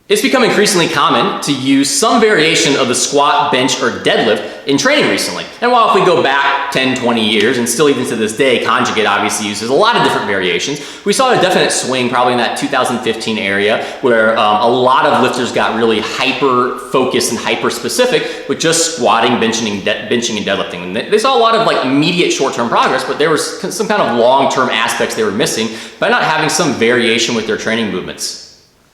It's become increasingly common to use some variation of the squat, bench, or deadlift in training recently. And while if we go back 10, 20 years, and still even to this day, conjugate obviously uses a lot of different variations, we saw a definite swing probably in that 2015 area where a lot of lifters got really hyper-focused and hyper-specific with just squatting, benching, and deadlifting. And they saw a lot of like immediate short-term progress, but there was some kind of long-term aspects they were missing by not having some variation with their training movements.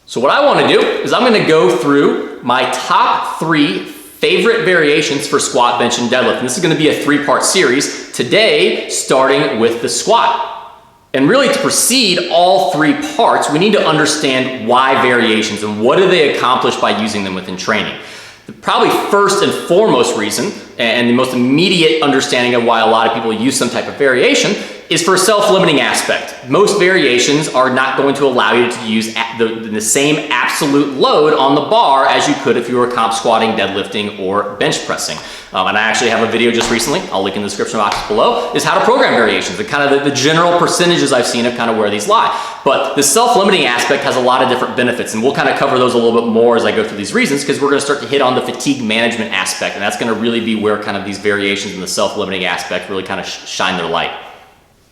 So what I want to do is I'm going to go through my top 3 favorite variations for squat, bench, and deadlift. And this is going to be a 3-part series today, starting with the squat. And really to proceed all 3 parts, we need to understand why variations and what do they accomplish by using them within training. The probably first and foremost reason and the most immediate understanding of why a lot of people use some type of variation is for a self-limiting aspect. Most variations are not going to allow you to use the same absolute load on the bar as you could if you were comp squatting, deadlifting, or bench pressing. And I actually have a video just recently, I'll link in the description box below, is how to program variations and kind of the general percentages I've seen of kind of where these lie. But the self-limiting aspect has a lot of different benefits, and we'll kind of cover those a little bit more as I go through these reasons, because we're going to start to hit on the fatigue management aspect, and that's going to really be where kind of these variations in the self-limiting aspect really kind of shine their light.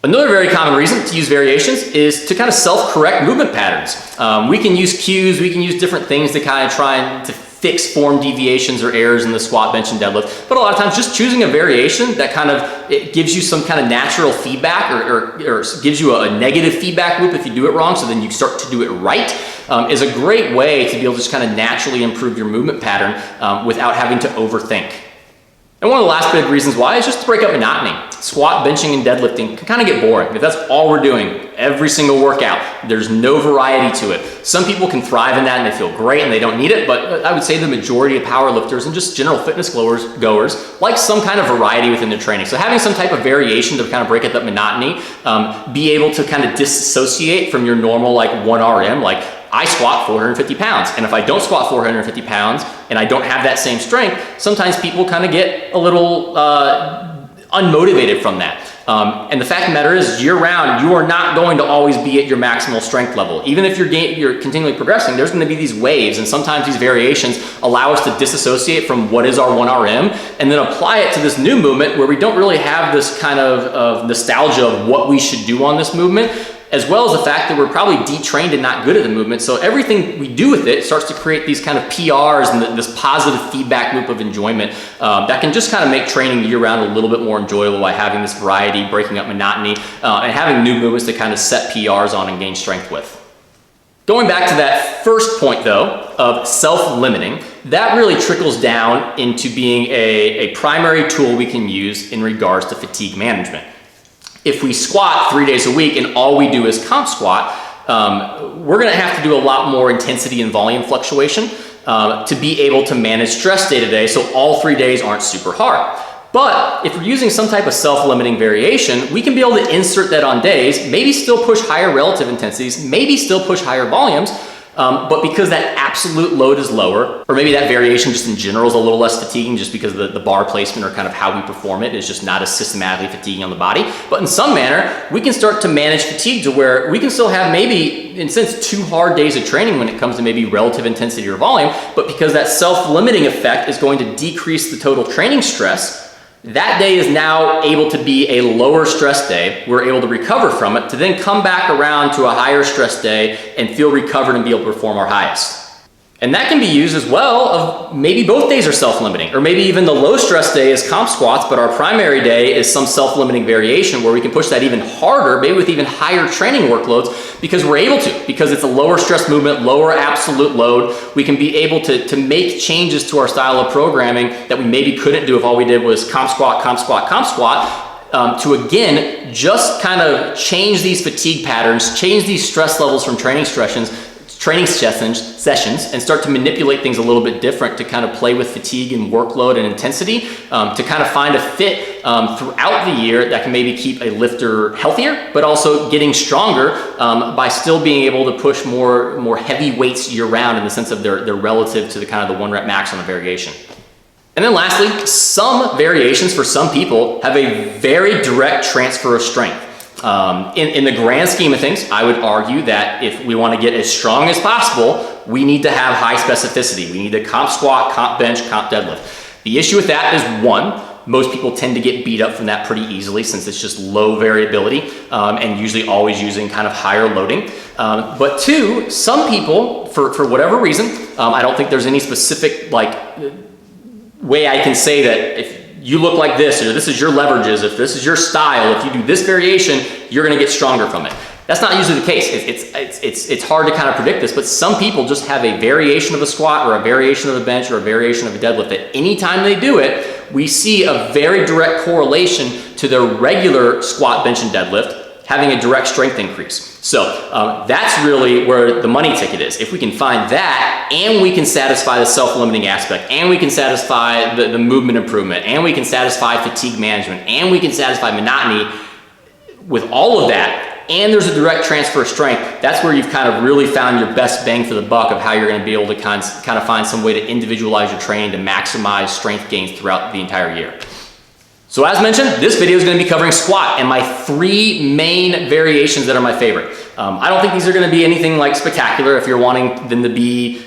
Another very common reason to use variations is to kind of self-correct movement patterns. We can use cues, we can use different things to kind of try to fix form deviations or errors in the squat, bench, and deadlift. But a lot of times just choosing a variation that kind of, it gives you some kind of natural feedback or gives you a negative feedback loop if you do it wrong, so then you start to do it right, is a great way to be able to just kind of naturally improve your movement pattern without having to overthink. And one of the last big reasons why is just to break up monotony. Squat, benching, and deadlifting can kind of get boring. If that's all we're doing every single workout, there's no variety to it. Some people can thrive in that and they feel great and they don't need it, but I would say the majority of power lifters and just general fitness goers like some kind of variety within their training. So having some type of variation to kind of break up that monotony, be able to kind of disassociate from your normal like 1 RM, like I squat 450 pounds, and if I don't squat 450 pounds and I don't have that same strength, sometimes people kind of get a little unmotivated from that. And the fact of the matter is, year-round, you are not going to always be at your maximal strength level. Even if you're continually progressing, there's going to be these waves, and sometimes these variations allow us to disassociate from what is our 1 RM and then apply it to this new movement where we don't really have this kind of nostalgia of what we should do on this movement, as well as the fact that we're probably detrained and not good at the movement. So everything we do with it starts to create these kind of PRs and this positive feedback loop of enjoyment that can just kind of make training year-round a little bit more enjoyable by having this variety, breaking up monotony, and having new movements to kind of set PRs on and gain strength with. Going back to that first point though, of self-limiting, that really trickles down into being a primary tool we can use in regards to fatigue management. If we squat 3 days a week and all we do is comp squat, we're going to have to do a lot more intensity and volume fluctuation to be able to manage stress day to day, so all 3 days aren't super hard. But if we're using some type of self-limiting variation, we can be able to insert that on days, maybe still push higher relative intensities, maybe still push higher volumes, but because that absolute load is lower, or maybe that variation just in general is a little less fatiguing just because the bar placement or kind of how we perform it is just not as systematically fatiguing on the body. But in some manner, we can start to manage fatigue to where we can still have maybe, in a sense, 2 hard days of training when it comes to maybe relative intensity or volume, but because that self-limiting effect is going to decrease the total training stress, that day is now able to be a lower stress day. We're able to recover from it to then come back around to a higher stress day and feel recovered and be able to perform our highest. And that can be used as well of maybe both days are self-limiting, or maybe even the low stress day is comp squats, but our primary day is some self-limiting variation where we can push that even harder, maybe with even higher training workloads, because we're able to, because it's a lower stress movement, lower absolute load. We can be able to make changes to our style of programming that we maybe couldn't do if all we did was comp squat, comp squat, comp squat, to again, just kind of change these fatigue patterns, change these stress levels from training sessions, and start to manipulate things a little bit different to kind of play with fatigue and workload and intensity to kind of find a fit throughout the year that can maybe keep a lifter healthier, but also getting stronger by still being able to push more heavy weights year round in the sense of their relative to the kind of the 1 rep max on the variation. And then lastly, some variations for some people have a very direct transfer of strength. In the grand scheme of things, I would argue that if we want to get as strong as possible, we need to have high specificity. We need to comp squat, comp bench, comp deadlift. The issue with that is one, most people tend to get beat up from that pretty easily since it's just low variability and usually always using kind of higher loading. But two, some people, for whatever reason, I don't think there's any specific like way I can say that if you look like this, or this is your leverages, if this is your style, if you do this variation, you're gonna get stronger from it. That's not usually the case. It's hard to kind of predict this, but some people just have a variation of a squat or a variation of a bench or a variation of a deadlift that anytime they do it, we see a very direct correlation to their regular squat, bench, and deadlift having a direct strength increase. So that's really where the money ticket is. If we can find that, and we can satisfy the self-limiting aspect, and we can satisfy the movement improvement, and we can satisfy fatigue management, and we can satisfy monotony, with all of that, and there's a direct transfer of strength, that's where you've kind of really found your best bang for the buck of how you're gonna be able to kind of find some way to individualize your training to maximize strength gains throughout the entire year. So as mentioned, this video is going to be covering squat and my 3 main variations that are my favorite. I don't think these are going to be anything like spectacular. If you're wanting them to be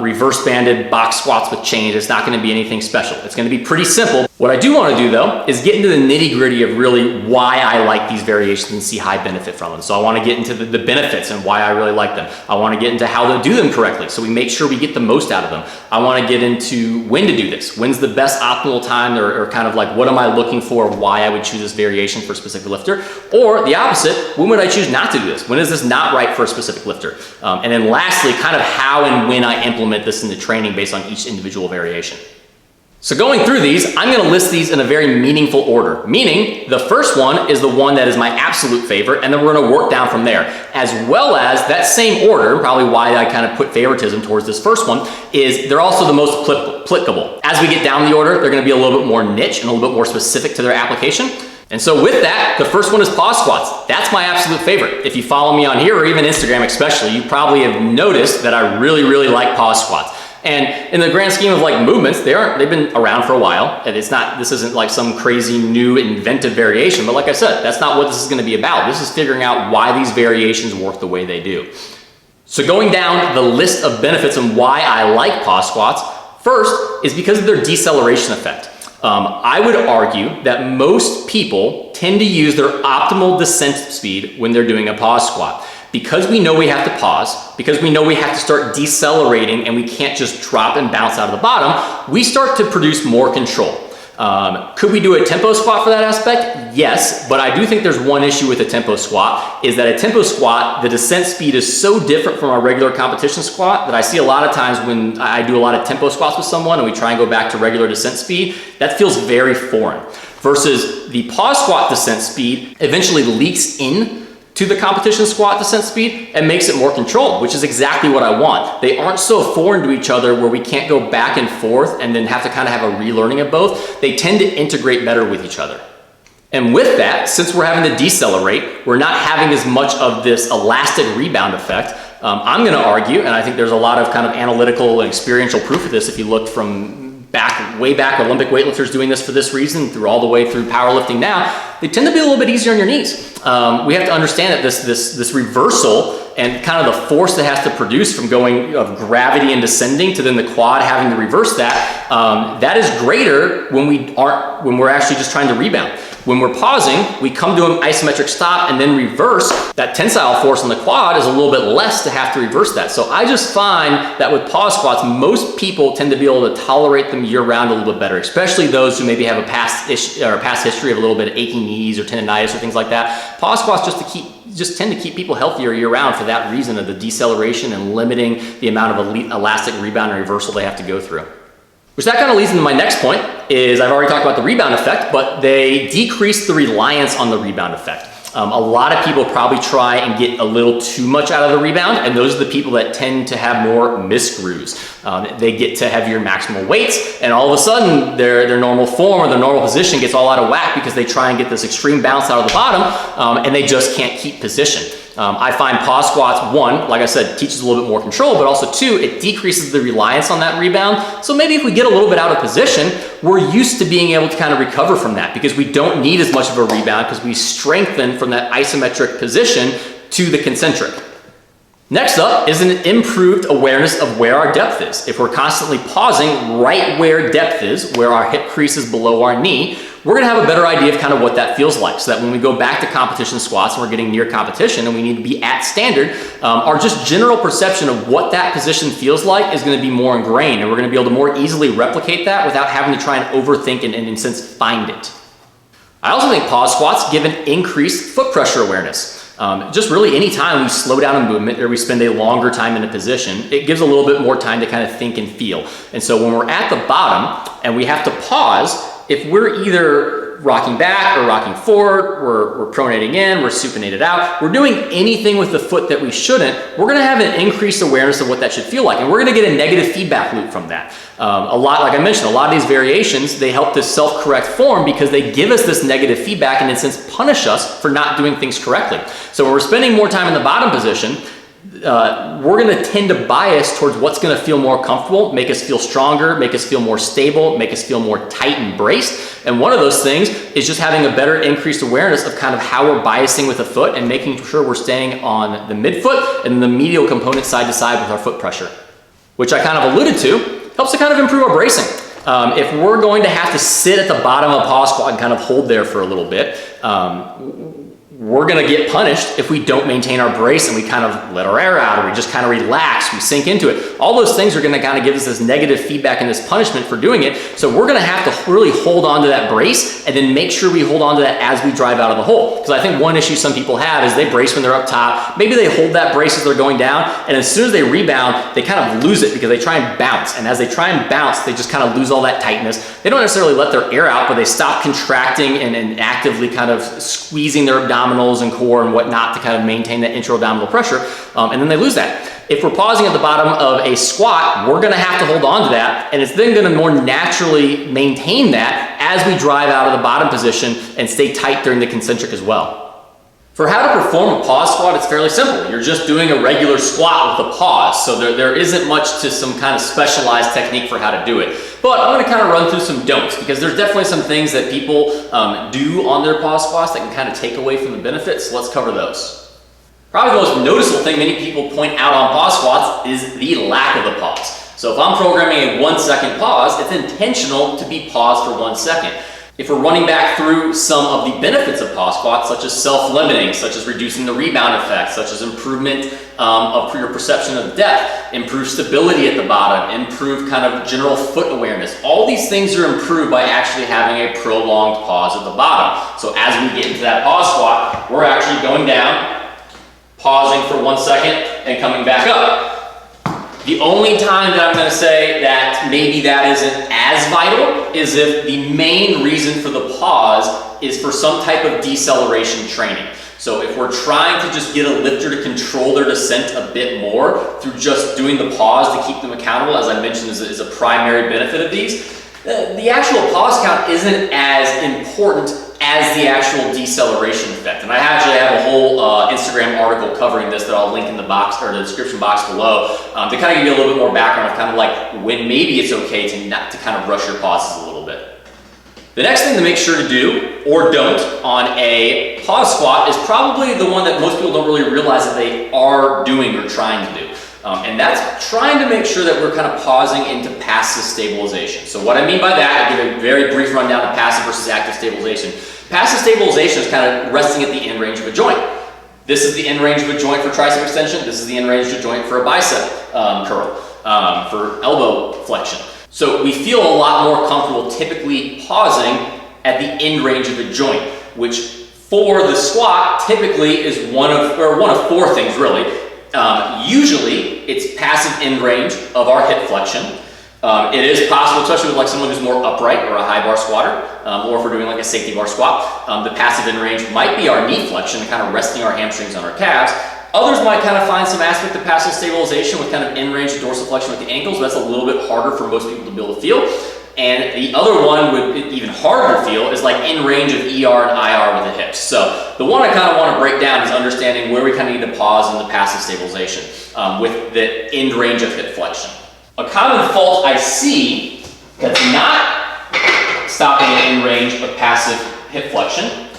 reverse banded box squats with chains, it's not going to be anything special. It's going to be pretty simple. What I do want to do though is get into the nitty gritty of really why I like these variations and see high benefit from them. So I want to get into the benefits and why I really like them. I want to get into how to do them correctly so we make sure we get the most out of them. I want to get into when to do this. When's the best optimal time, or kind of like what am I looking for, why I would choose this variation for a specific lifter, or the opposite, when would I choose not to do this? When is this not right for a specific lifter? And then lastly, kind of how and when I implement this into training based on each individual variation. So going through these, I'm going to list these in a very meaningful order, meaning the first one is the one that is my absolute favorite, and then we're going to work down from there, as well as that same order, probably why I kind of put favoritism towards this first one, is they're also the most applicable. As we get down the order, they're going to be a little bit more niche and a little bit more specific to their application. And so with that, the first one is paw squats. That's my absolute favorite. If you follow me on here, or even Instagram especially, you probably have noticed that I really, really like paw squats. And in the grand scheme of like movements, they've been around for a while, and this isn't like some crazy new inventive variation, but like I said, that's not what this is going to be about. This is figuring out why these variations work the way they do. So going down the list of benefits and why I like paw squats, first is because of their deceleration effect. I would argue that most people tend to use their optimal descent speed when they're doing a pause squat. Because we know we have to pause, because we know we have to start decelerating and we can't just drop and bounce out of the bottom, we start to produce more control. Could we do a tempo squat for that aspect? Yes, but I do think there's one issue with a tempo squat, is that a tempo squat, the descent speed is so different from our regular competition squat that I see a lot of times when I do a lot of tempo squats with someone and we try and go back to regular descent speed, that feels very foreign. Versus the pause squat descent speed eventually leaks in to the competition squat descent speed and makes it more controlled, which is exactly what I want. They aren't so foreign to each other where we can't go back and forth and then have to kind of have a relearning of both. They tend to integrate better with each other. And with that, since we're having to decelerate, we're not having as much of this elastic rebound effect. I'm going to argue, and I think there's a lot of kind of analytical and experiential proof of this if you look from way back, Olympic weightlifters doing this for this reason, through all the way through powerlifting now, they tend to be a little bit easier on your knees. We have to understand that this reversal and kind of the force that has to produce from going of gravity and descending to then the quad having to reverse that, that is greater when we're actually just trying to rebound. When we're pausing, we come to an isometric stop and then reverse. That tensile force on the quad is a little bit less to have to reverse that. So I just find that with pause squats, most people tend to be able to tolerate them year round a little bit better, especially those who maybe have a past history of a little bit of aching knees or tendonitis or things like that. Pause squats just tend to keep people healthier year round for that reason of the deceleration and limiting the amount of elastic rebound and reversal they have to go through. Which that kind of leads into my next point, is I've already talked about the rebound effect, but they decrease the reliance on the rebound effect. A lot of people probably try and get a little too much out of the rebound, and those are the people that tend to have more misgrooves. They get to heavier maximal weights, and all of a sudden their normal form or their normal position gets all out of whack because they try and get this extreme bounce out of the bottom, and they just can't keep position. I find pause squats, one, like I said, teaches a little bit more control, but also two, it decreases the reliance on that rebound. So maybe if we get a little bit out of position, we're used to being able to kind of recover from that because we don't need as much of a rebound because we strengthen from that isometric position to the concentric. Next up is an improved awareness of where our depth is. If we're constantly pausing right where depth is, where our hip crease is below our knee, we're gonna have a better idea of kind of what that feels like, so that when we go back to competition squats and we're getting near competition and we need to be at standard, our just general perception of what that position feels like is gonna be more ingrained, and we're gonna be able to more easily replicate that without having to try and overthink and in a sense find it. I also think pause squats give an increased foot pressure awareness. Just really any time we slow down a movement or we spend a longer time in a position, it gives a little bit more time to kind of think and feel. And so when we're at the bottom and we have to pause, if we're either rocking back or rocking forward, we're pronating in, we're supinated out, we're doing anything with the foot that we shouldn't, we're gonna have an increased awareness of what that should feel like. And we're gonna get a negative feedback loop from that. A lot, like I mentioned, a lot of these variations, they help this self-correct form because they give us this negative feedback and in a sense punish us for not doing things correctly. So when we're spending more time in the bottom position, we're gonna tend to bias towards what's gonna feel more comfortable, make us feel stronger, make us feel more stable, make us feel more tight and braced. And one of those things is just having a better increased awareness of kind of how we're biasing with the foot and making sure we're staying on the midfoot and the medial component side to side with our foot pressure, which I kind of alluded to, helps to kind of improve our bracing. If we're going to have to sit at the bottom of a pause squat and kind of hold there for a little bit, we're gonna get punished if we don't maintain our brace and we kind of let our air out, or we just kind of relax, we sink into it. All those things are gonna kind of give us this negative feedback and this punishment for doing it. So we're gonna have to really hold on to that brace and then make sure we hold on to that as we drive out of the hole. Because I think one issue some people have is they brace when they're up top. Maybe they hold that brace as they're going down, and as soon as they rebound, they kind of lose it because they try and bounce. And as they try and bounce, they just kind of lose all that tightness. They don't necessarily let their air out, but they stop contracting and actively kind of squeezing their abdominals and core and whatnot to kind of maintain that intra-abdominal pressure, and then they lose that. If we're pausing at the bottom of a squat, we're gonna have to hold on to that, and it's then gonna more naturally maintain that as we drive out of the bottom position and stay tight during the concentric as well. For how to perform a pause squat, it's fairly simple. You're just doing a regular squat with a pause, so there isn't much to some kind of specialized technique for how to do it. But I'm gonna kind of run through some don'ts, because there's definitely some things that people do on their pause squats that can kind of take away from the benefits, so let's cover those. Probably the most noticeable thing many people point out on pause squats is the lack of the pause. So if I'm programming a 1 second pause, it's intentional to be paused for 1 second. If we're running back through some of the benefits of pause squats, such as self-limiting, such as reducing the rebound effect, such as improvement of your perception of depth, improved stability at the bottom, improved kind of general foot awareness, all these things are improved by actually having a prolonged pause at the bottom. So as we get into that pause squat, we're actually going down, pausing for 1 second, and coming back up. The only time that I'm going to say that maybe that isn't as vital is if the main reason for the pause is for some type of deceleration training. So if we're trying to just get a lifter to control their descent a bit more through just doing the pause to keep them accountable, as I mentioned is a primary benefit of these, the actual pause count isn't as important as the actual deceleration effect. And I actually have a whole Instagram article covering this that I'll link in the box or the description box below to kind of give you a little bit more background of kind of like when maybe it's okay to kind of rush your pauses a little bit. The next thing to make sure to do or don't on a pause squat is probably the one that most people don't really realize that they are doing or trying to do. And that's trying to make sure that we're kind of pausing into passive stabilization. So what I mean by that, I'll give a very brief rundown of passive versus active stabilization. Passive stabilization is kind of resting at the end range of a joint. This is the end range of a joint for tricep extension. This is the end range of a joint for a bicep curl, for elbow flexion. So we feel a lot more comfortable typically pausing at the end range of a joint, which for the squat typically is one of four things really. Usually it's passive end range of our hip flexion. It is possible, especially with like someone who's more upright or a high bar squatter, or if we're doing like a safety bar squat, the passive end range might be our knee flexion, kind of resting our hamstrings on our calves. Others might kind of find some aspect of passive stabilization with kind of end range dorsiflexion with the ankles, but that's a little bit harder for most people to be able to feel. And the other one would even harder to feel is like in range of ER and IR with the hips. So the one I kind of want to break down is understanding where we kind of need to pause in the passive stabilization with the end range of hip flexion. A common fault I see that's not stopping at end range of passive hip flexion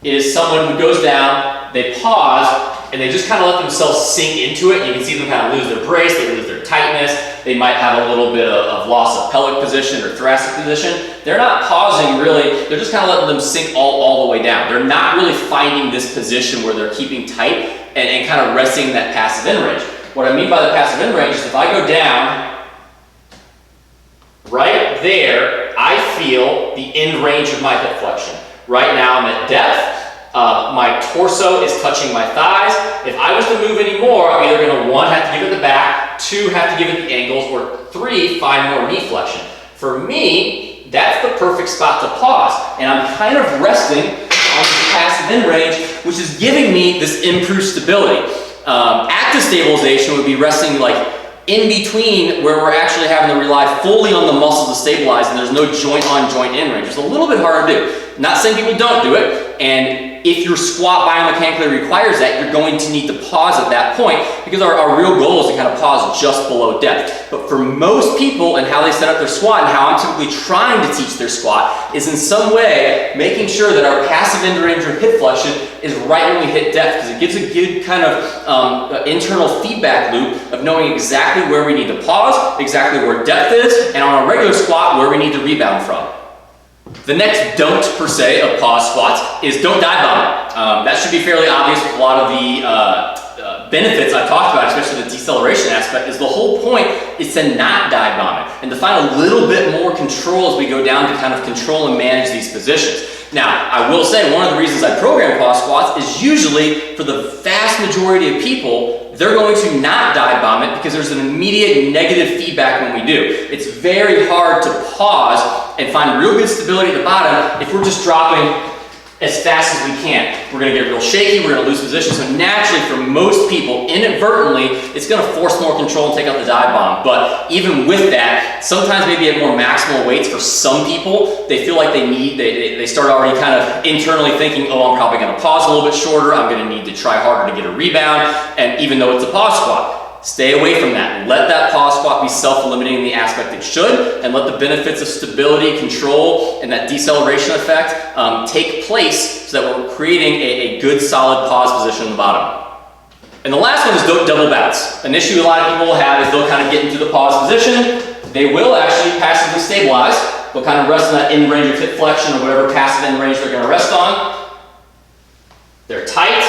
is someone who goes down, they pause, and they just kind of let themselves sink into it. You can see them kind of lose their brace, they lose their tightness, they might have a little bit of loss of pelvic position or thoracic position. They're not pausing really, they're just kind of letting them sink all the way down. They're not really finding this position where they're keeping tight and kind of resting in that passive end range. What I mean by the passive end range is if I go down, right there, I feel the end range of my hip flexion. Right now I'm at depth. My torso is touching my thighs. If I was to move any more, I'm either going to, 1, have to give it the back, 2, have to give it the ankles, or 3, find more knee flexion. For me, that's the perfect spot to pause. And I'm kind of resting on this passive end range, which is giving me this improved stability. Active stabilization would be resting like in between where we're actually having to rely fully on the muscles to stabilize and there's no joint on joint end range. It's a little bit harder to do. Not saying people don't do it, and if your squat biomechanically requires that, you're going to need to pause at that point because our real goal is to kind of pause just below depth. But for most people and how they set up their squat and how I'm typically trying to teach their squat is in some way making sure that our passive end range or hip flexion is right when we hit depth because it gives a good kind of internal feedback loop of knowing exactly where we need to pause, exactly where depth is, and on a regular squat where we need to rebound from. The next don't per se of pause squats is don't dive bomb it. That should be fairly obvious with a lot of the benefits I've talked about, especially the deceleration aspect, is the whole point is to not dive bomb it and to find a little bit more control as we go down to kind of control and manage these positions. Now, I will say one of the reasons I program pause squats is usually for the vast majority of people, they're going to not dive bomb it because there's an immediate negative feedback when we do. It's very hard to pause and find real good stability at the bottom if we're just dropping as fast as we can. We're gonna get real shaky, we're gonna lose position. So naturally for most people, inadvertently, it's gonna force more control and take out the dive bomb. But even with that, sometimes maybe at more maximal weights for some people, they feel like they start already kind of internally thinking, oh, I'm probably gonna pause a little bit shorter, I'm gonna need to try harder to get a rebound, and even though it's a pause squat. Stay away from that. Let that pause squat be self-limiting in the aspect it should, and let the benefits of stability, control, and that deceleration effect take place so that we're creating a good, solid pause position on the bottom. And the last one is don't double bounce. An issue a lot of people will have is they'll kind of get into the pause position. They will actually passively stabilize. They'll kind of rest on that end range of hip flexion or whatever passive end range they're going to rest on. They're tight,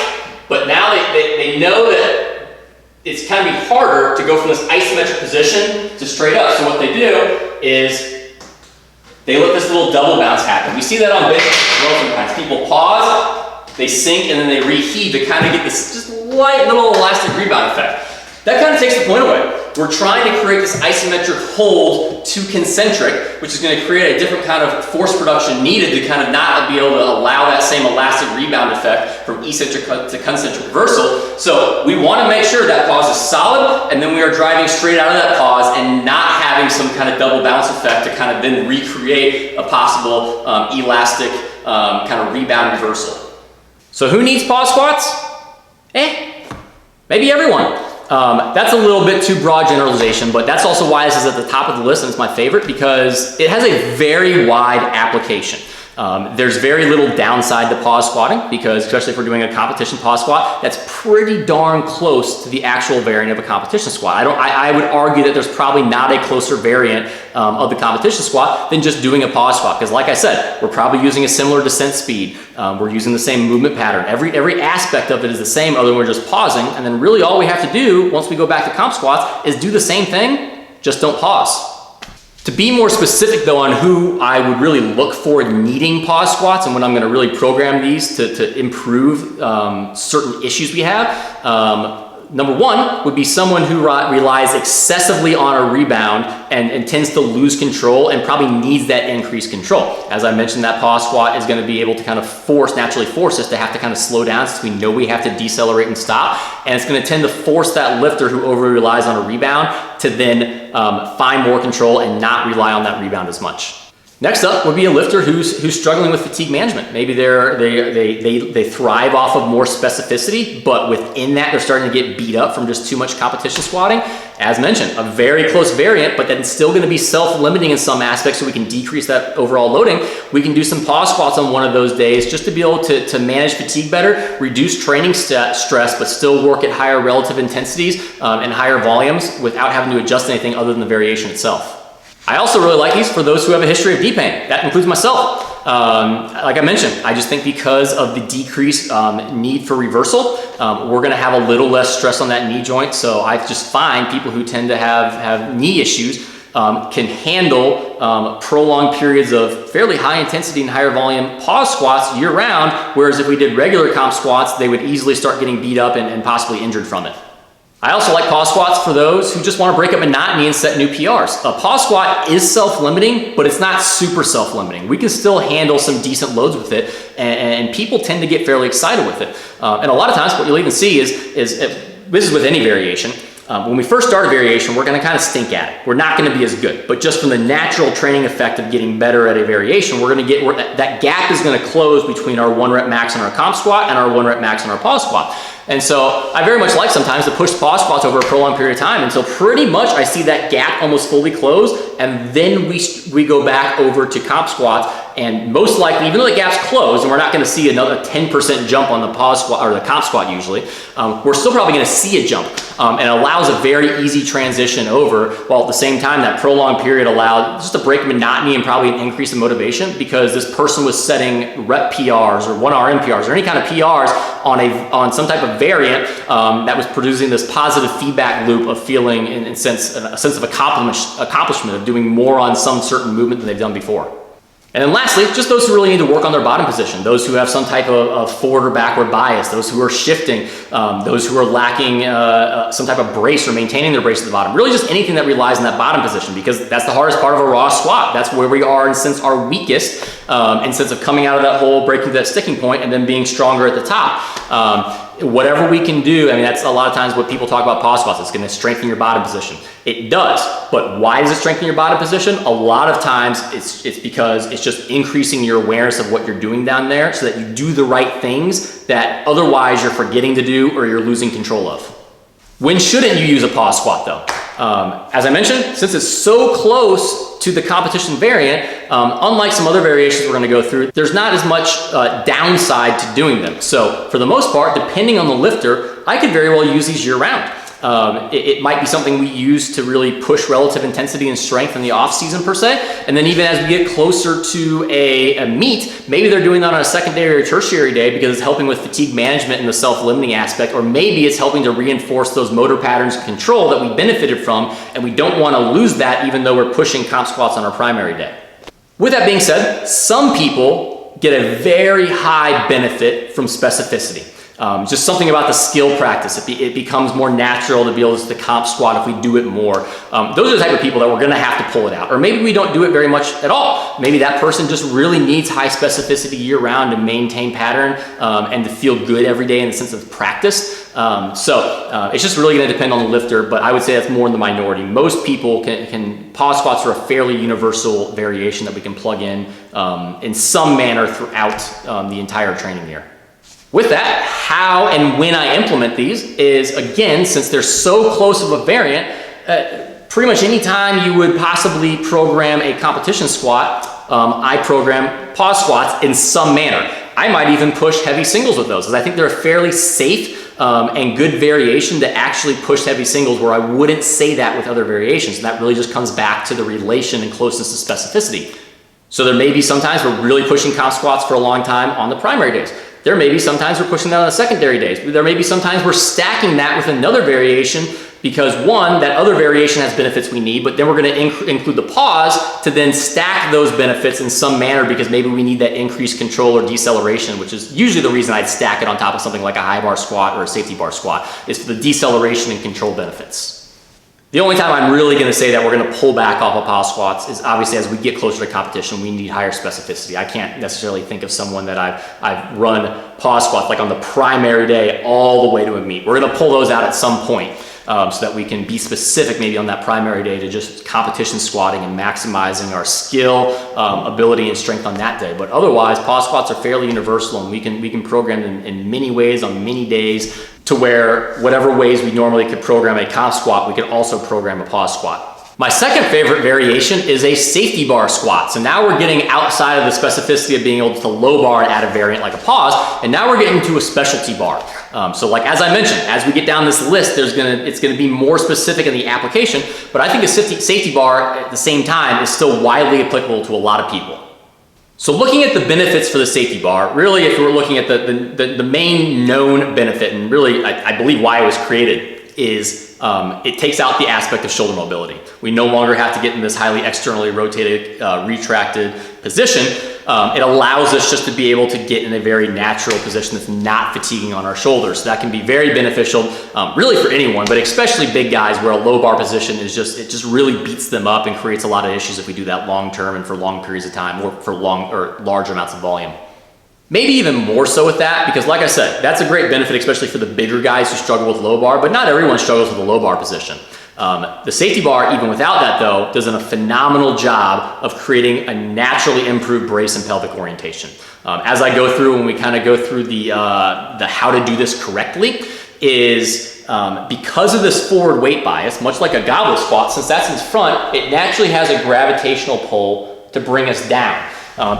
but now they know that it's kind of be harder to go from this isometric position to straight up. So what they do is they let this little double bounce happen. We see that on bench as well sometimes. People pause, they sink, and then they reheave to kind of get this just light little elastic rebound effect. That kind of takes the point away. We're trying to create this isometric hold to concentric, which is going to create a different kind of force production needed to kind of not be able to allow that same elastic rebound effect from eccentric to concentric reversal. So we want to make sure that pause is solid, and then we are driving straight out of that pause and not having some kind of double bounce effect to kind of then recreate a possible elastic kind of rebound reversal. So who needs pause squats? Maybe everyone. That's a little bit too broad generalization, but that's also why this is at the top of the list and it's my favorite because it has a very wide application. There's very little downside to pause squatting because especially if we're doing a competition pause squat, that's pretty darn close to the actual variant of a competition squat. I would argue that there's probably not a closer variant of the competition squat than just doing a pause squat because like I said, we're probably using a similar descent speed. We're using the same movement pattern. Every aspect of it is the same other than we're just pausing, and then really all we have to do once we go back to comp squats is do the same thing, just don't pause. To be more specific though on who I would really look for needing pause squats and when I'm going to really program these to improve certain issues we have, number one would be someone who relies excessively on a rebound and tends to lose control and probably needs that increased control. As I mentioned, that pause squat is going to be able to kind of naturally force us to have to kind of slow down since we know we have to decelerate and stop. And it's going to tend to force that lifter who over relies on a rebound to then find more control and not rely on that rebound as much. Next up would be a lifter who's struggling with fatigue management. Maybe they thrive off of more specificity, but within that they're starting to get beat up from just too much competition squatting. As mentioned, a very close variant, but then still going to be self-limiting in some aspects, so we can decrease that overall loading. We can do some paw squats on one of those days just to be able to manage fatigue better, reduce training stress, but still work at higher relative intensities and higher volumes without having to adjust anything other than the variation itself. I also really like these for those who have a history of knee pain. That includes myself. Like I mentioned, I just think because of the decreased need for reversal, we're gonna have a little less stress on that knee joint. So I just find people who tend to have knee issues can handle prolonged periods of fairly high intensity and higher volume pause squats year round, whereas if we did regular comp squats, they would easily start getting beat up and possibly injured from it. I also like pause squats for those who just want to break up monotony and set new PRs. A pause squat is self-limiting, but it's not super self-limiting. We can still handle some decent loads with it, and people tend to get fairly excited with it. And a lot of times what you'll even see is this is with any variation. When we first start a variation, we're going to kind of stink at it. We're not going to be as good, but just from the natural training effect of getting better at a variation, we're going to get that gap is going to close between our 1 rep max on our comp squat and our 1 rep max on our pause squat. And so I very much like sometimes to push pause squats over a prolonged period of time until pretty much I see that gap almost fully closed, and then we go back over to comp squats. And most likely, even though the gap's closed and we're not going to see another 10% jump on the pause squat or the comp squat usually, we're still probably going to see a jump, and it allows a very easy transition over, while at the same time that prolonged period allowed just a break monotony and probably an increase in motivation, because this person was setting rep PRs or 1RM PRs or any kind of PRs on some type of variant that was producing this positive feedback loop of feeling a sense of accomplishment of doing more on some certain movement than they've done before. And then lastly, just those who really need to work on their bottom position, those who have some type of forward or backward bias, those who are shifting, those who are lacking some type of brace or maintaining their brace at the bottom, really just anything that relies on that bottom position, because that's the hardest part of a raw squat. That's where we are in sense our weakest, in sense of coming out of that hole, breaking that sticking point, and then being stronger at the top. Whatever we can do, I mean, that's a lot of times what people talk about pause squats. It's going to strengthen your bottom position. It does, but why does it strengthen your bottom position? A lot of times it's because it's just increasing your awareness of what you're doing down there so that you do the right things that otherwise you're forgetting to do or you're losing control of. When shouldn't you use a pause squat though? As I mentioned, since it's so close to the competition variant, unlike some other variations we're going to go through, there's not as much downside to doing them. So for the most part, depending on the lifter, I could very well use these year round. It might be something we use to really push relative intensity and strength in the off season per se. And then even as we get closer to a meet, maybe they're doing that on a secondary or tertiary day because it's helping with fatigue management and the self-limiting aspect, or maybe it's helping to reinforce those motor patterns of control that we benefited from, and we don't want to lose that even though we're pushing comp squats on our primary day. With that being said, some people get a very high benefit from specificity. Just something about the skill practice. It becomes more natural to be able to comp squat if we do it more. Those are the type of people that we're going to have to pull it out. Or maybe we don't do it very much at all. Maybe that person just really needs high specificity year round to maintain pattern and to feel good every day in the sense of practice. It's just really going to depend on the lifter, but I would say that's more in the minority. Most people can pause squats are a fairly universal variation that we can plug in some manner throughout the entire training year. With that, how and when I implement these is, again, since they're so close of a variant, pretty much any time you would possibly program a competition squat, I program pause squats in some manner. I might even push heavy singles with those, because I think they're a fairly safe and good variation to actually push heavy singles, where I wouldn't say that with other variations. And that really just comes back to the relation and closeness to specificity. So there may be sometimes we're really pushing comp squats for a long time on the primary days. There may be sometimes we're pushing that on the secondary days. There may be sometimes we're stacking that with another variation because one, that other variation has benefits we need, but then we're going to include the pause to then stack those benefits in some manner because maybe we need that increased control or deceleration, which is usually the reason I'd stack it on top of something like a high bar squat or a safety bar squat, is for the deceleration and control benefits. The only time I'm really going to say that we're going to pull back off of pause squats is obviously as we get closer to competition, we need higher specificity. I can't necessarily think of someone that I've run pause squats like on the primary day all the way to a meet. We're going to pull those out at some point. so that we can be specific maybe on that primary day to just competition squatting and maximizing our skill, ability, and strength on that day. But otherwise, paw squats are fairly universal, and we can program them in many ways on many days, to where whatever ways we normally could program a comp squat, we could also program a paw squat. My second favorite variation is a safety bar squat. So now we're getting outside of the specificity of being able to low bar and add a variant like a pause, and now we're getting to a specialty bar. So like as I mentioned, as we get down this list, it's gonna be more specific in the application, but I think a safety bar at the same time is still widely applicable to a lot of people. So looking at the benefits for the safety bar, really if we're looking at the main known benefit, and really I believe why it was created, is it takes out the aspect of shoulder mobility. We no longer have to get in this highly externally rotated, retracted position. It allows us just to be able to get in a very natural position that's not fatiguing on our shoulders. So that can be very beneficial, really for anyone, but especially big guys where a low bar position is it just really beats them up and creates a lot of issues if we do that long term and for long periods of time, or for large amounts of volume. Maybe even more so with that, because like I said, that's a great benefit, especially for the bigger guys who struggle with low bar, but not everyone struggles with a low bar position. The safety bar, even without that though, does a phenomenal job of creating a naturally improved brace and pelvic orientation. As I go through, when we kind of go through the how to do this correctly, is because of this forward weight bias, much like a goblet squat, since that's in front, it naturally has a gravitational pull to bring us down.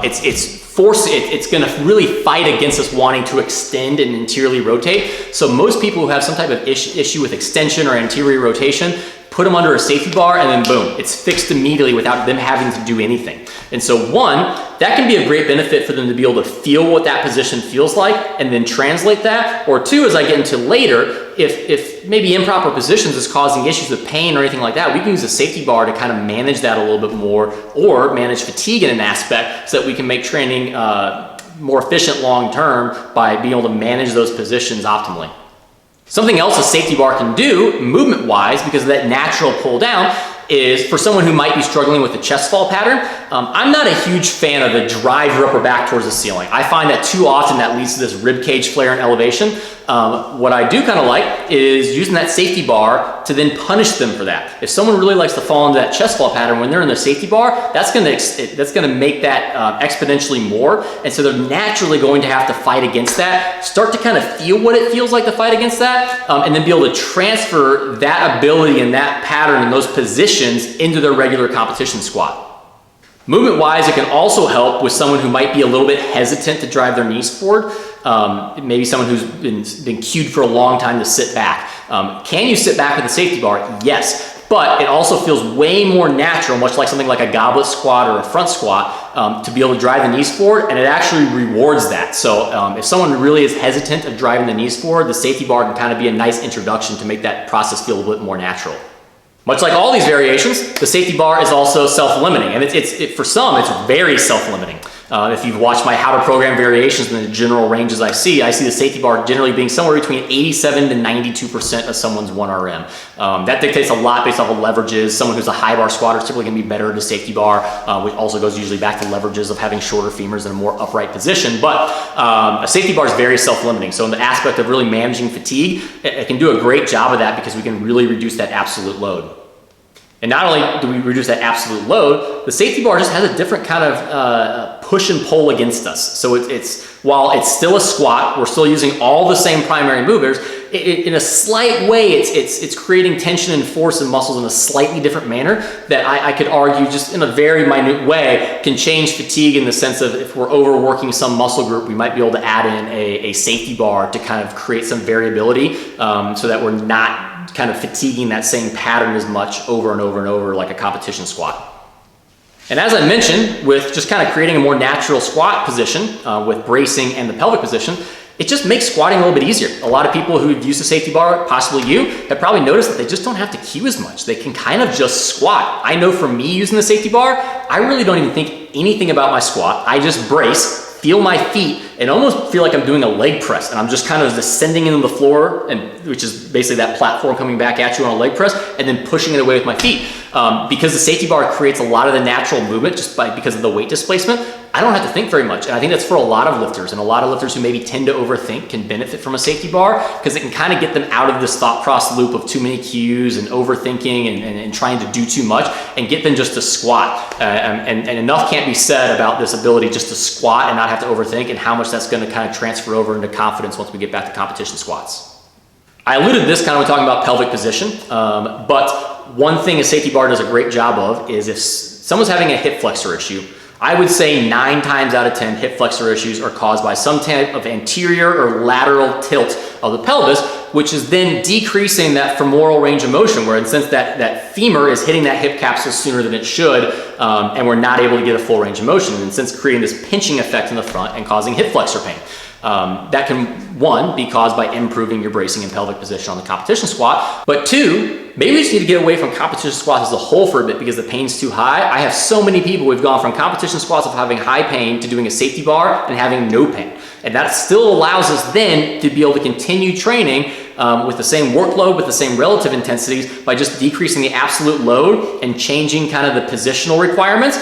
It's going to really fight against us wanting to extend and anteriorly rotate. So most people who have some type of issue with extension or anterior rotation, put them under a safety bar and then boom, it's fixed immediately without them having to do anything. And so one, that can be a great benefit for them to be able to feel what that position feels like and then translate that. Or two, as I get into later, if maybe improper positions is causing issues with pain or anything like that, we can use a safety bar to kind of manage that a little bit more, or manage fatigue in an aspect so that we can make training more efficient long term by being able to manage those positions optimally. Something else a safety bar can do movement wise, because of that natural pull down, is for someone who might be struggling with the chest fall pattern. I'm not a huge fan of the drive your upper back towards the ceiling. I find that too often that leads to this rib cage flare and elevation. What I do kind of like is using that safety bar to then punish them for that. If someone really likes to fall into that chest fall pattern when they're in the safety bar, that's gonna make that exponentially more. And so they're naturally going to have to fight against that, start to kind of feel what it feels like to fight against that, and then be able to transfer that ability and that pattern and those positions into their regular competition squat. Movement wise, it can also help with someone who might be a little bit hesitant to drive their knees forward. Maybe someone who's been cued for a long time to sit back. Can you sit back with a safety bar? Yes, but it also feels way more natural, much like something like a goblet squat or a front squat, to be able to drive the knees forward, and it actually rewards that. So if someone really is hesitant of driving the knees forward, the safety bar can kind of be a nice introduction to make that process feel a little bit more natural. Much like all these variations, the safety bar is also self-limiting, and for some, it's very self-limiting. If you've watched my how to program variations in the general ranges I see the safety bar generally being somewhere between 87 to 92% of someone's 1RM. That dictates a lot based off of leverages. Someone who's a high bar squatter is typically gonna be better at a safety bar, which also goes usually back to leverages of having shorter femurs in a more upright position. But a safety bar is very self-limiting. So in the aspect of really managing fatigue, it can do a great job of that because we can really reduce that absolute load. And not only do we reduce that absolute load, the safety bar just has a different kind of push and pull against us. So while it's still a squat, we're still using all the same primary movers. In a slight way, it's creating tension and force and muscles in a slightly different manner that I could argue just in a very minute way can change fatigue, in the sense of if we're overworking some muscle group, we might be able to add in a safety bar to kind of create some variability so that we're not kind of fatiguing that same pattern as much over and over and over like a competition squat. And as I mentioned, with just kind of creating a more natural squat position with bracing and the pelvic position, it just makes squatting a little bit easier. A lot of people who've used the safety bar, possibly you, have probably noticed that they just don't have to cue as much. They can kind of just squat. I know for me using the safety bar, I really don't even think anything about my squat. I just brace, feel my feet, and almost feel like I'm doing a leg press, and I'm just kind of descending into the floor, which is basically that platform coming back at you on a leg press, and then pushing it away with my feet. Because the safety bar creates a lot of the natural movement just because of the weight displacement, I don't have to think very much. And I think that's for a lot of lifters, and a lot of lifters who maybe tend to overthink can benefit from a safety bar, because it can kind of get them out of this thought process loop of too many cues and overthinking and trying to do too much, and get them just to squat. And enough can't be said about this ability just to squat and not have to overthink, and how much that's going to kind of transfer over into confidence once we get back to competition squats. I alluded to this kind of when talking about pelvic position, but one thing a safety bar does a great job of is if someone's having a hip flexor issue, I would say 9 times out of 10 hip flexor issues are caused by some type of anterior or lateral tilt of the pelvis, which is then decreasing that femoral range of motion, where in the sense that femur is hitting that hip capsule sooner than it should, and we're not able to get a full range of motion, and in a sense creating this pinching effect in the front and causing hip flexor pain. That can, 1, be caused by improving your bracing and pelvic position on the competition squat, but 2, maybe we just need to get away from competition squats as a whole for a bit because the pain's too high. I have so many people who've gone from competition squats of having high pain to doing a safety bar and having no pain. And that still allows us then to be able to continue training with the same workload, with the same relative intensities, by just decreasing the absolute load and changing kind of the positional requirements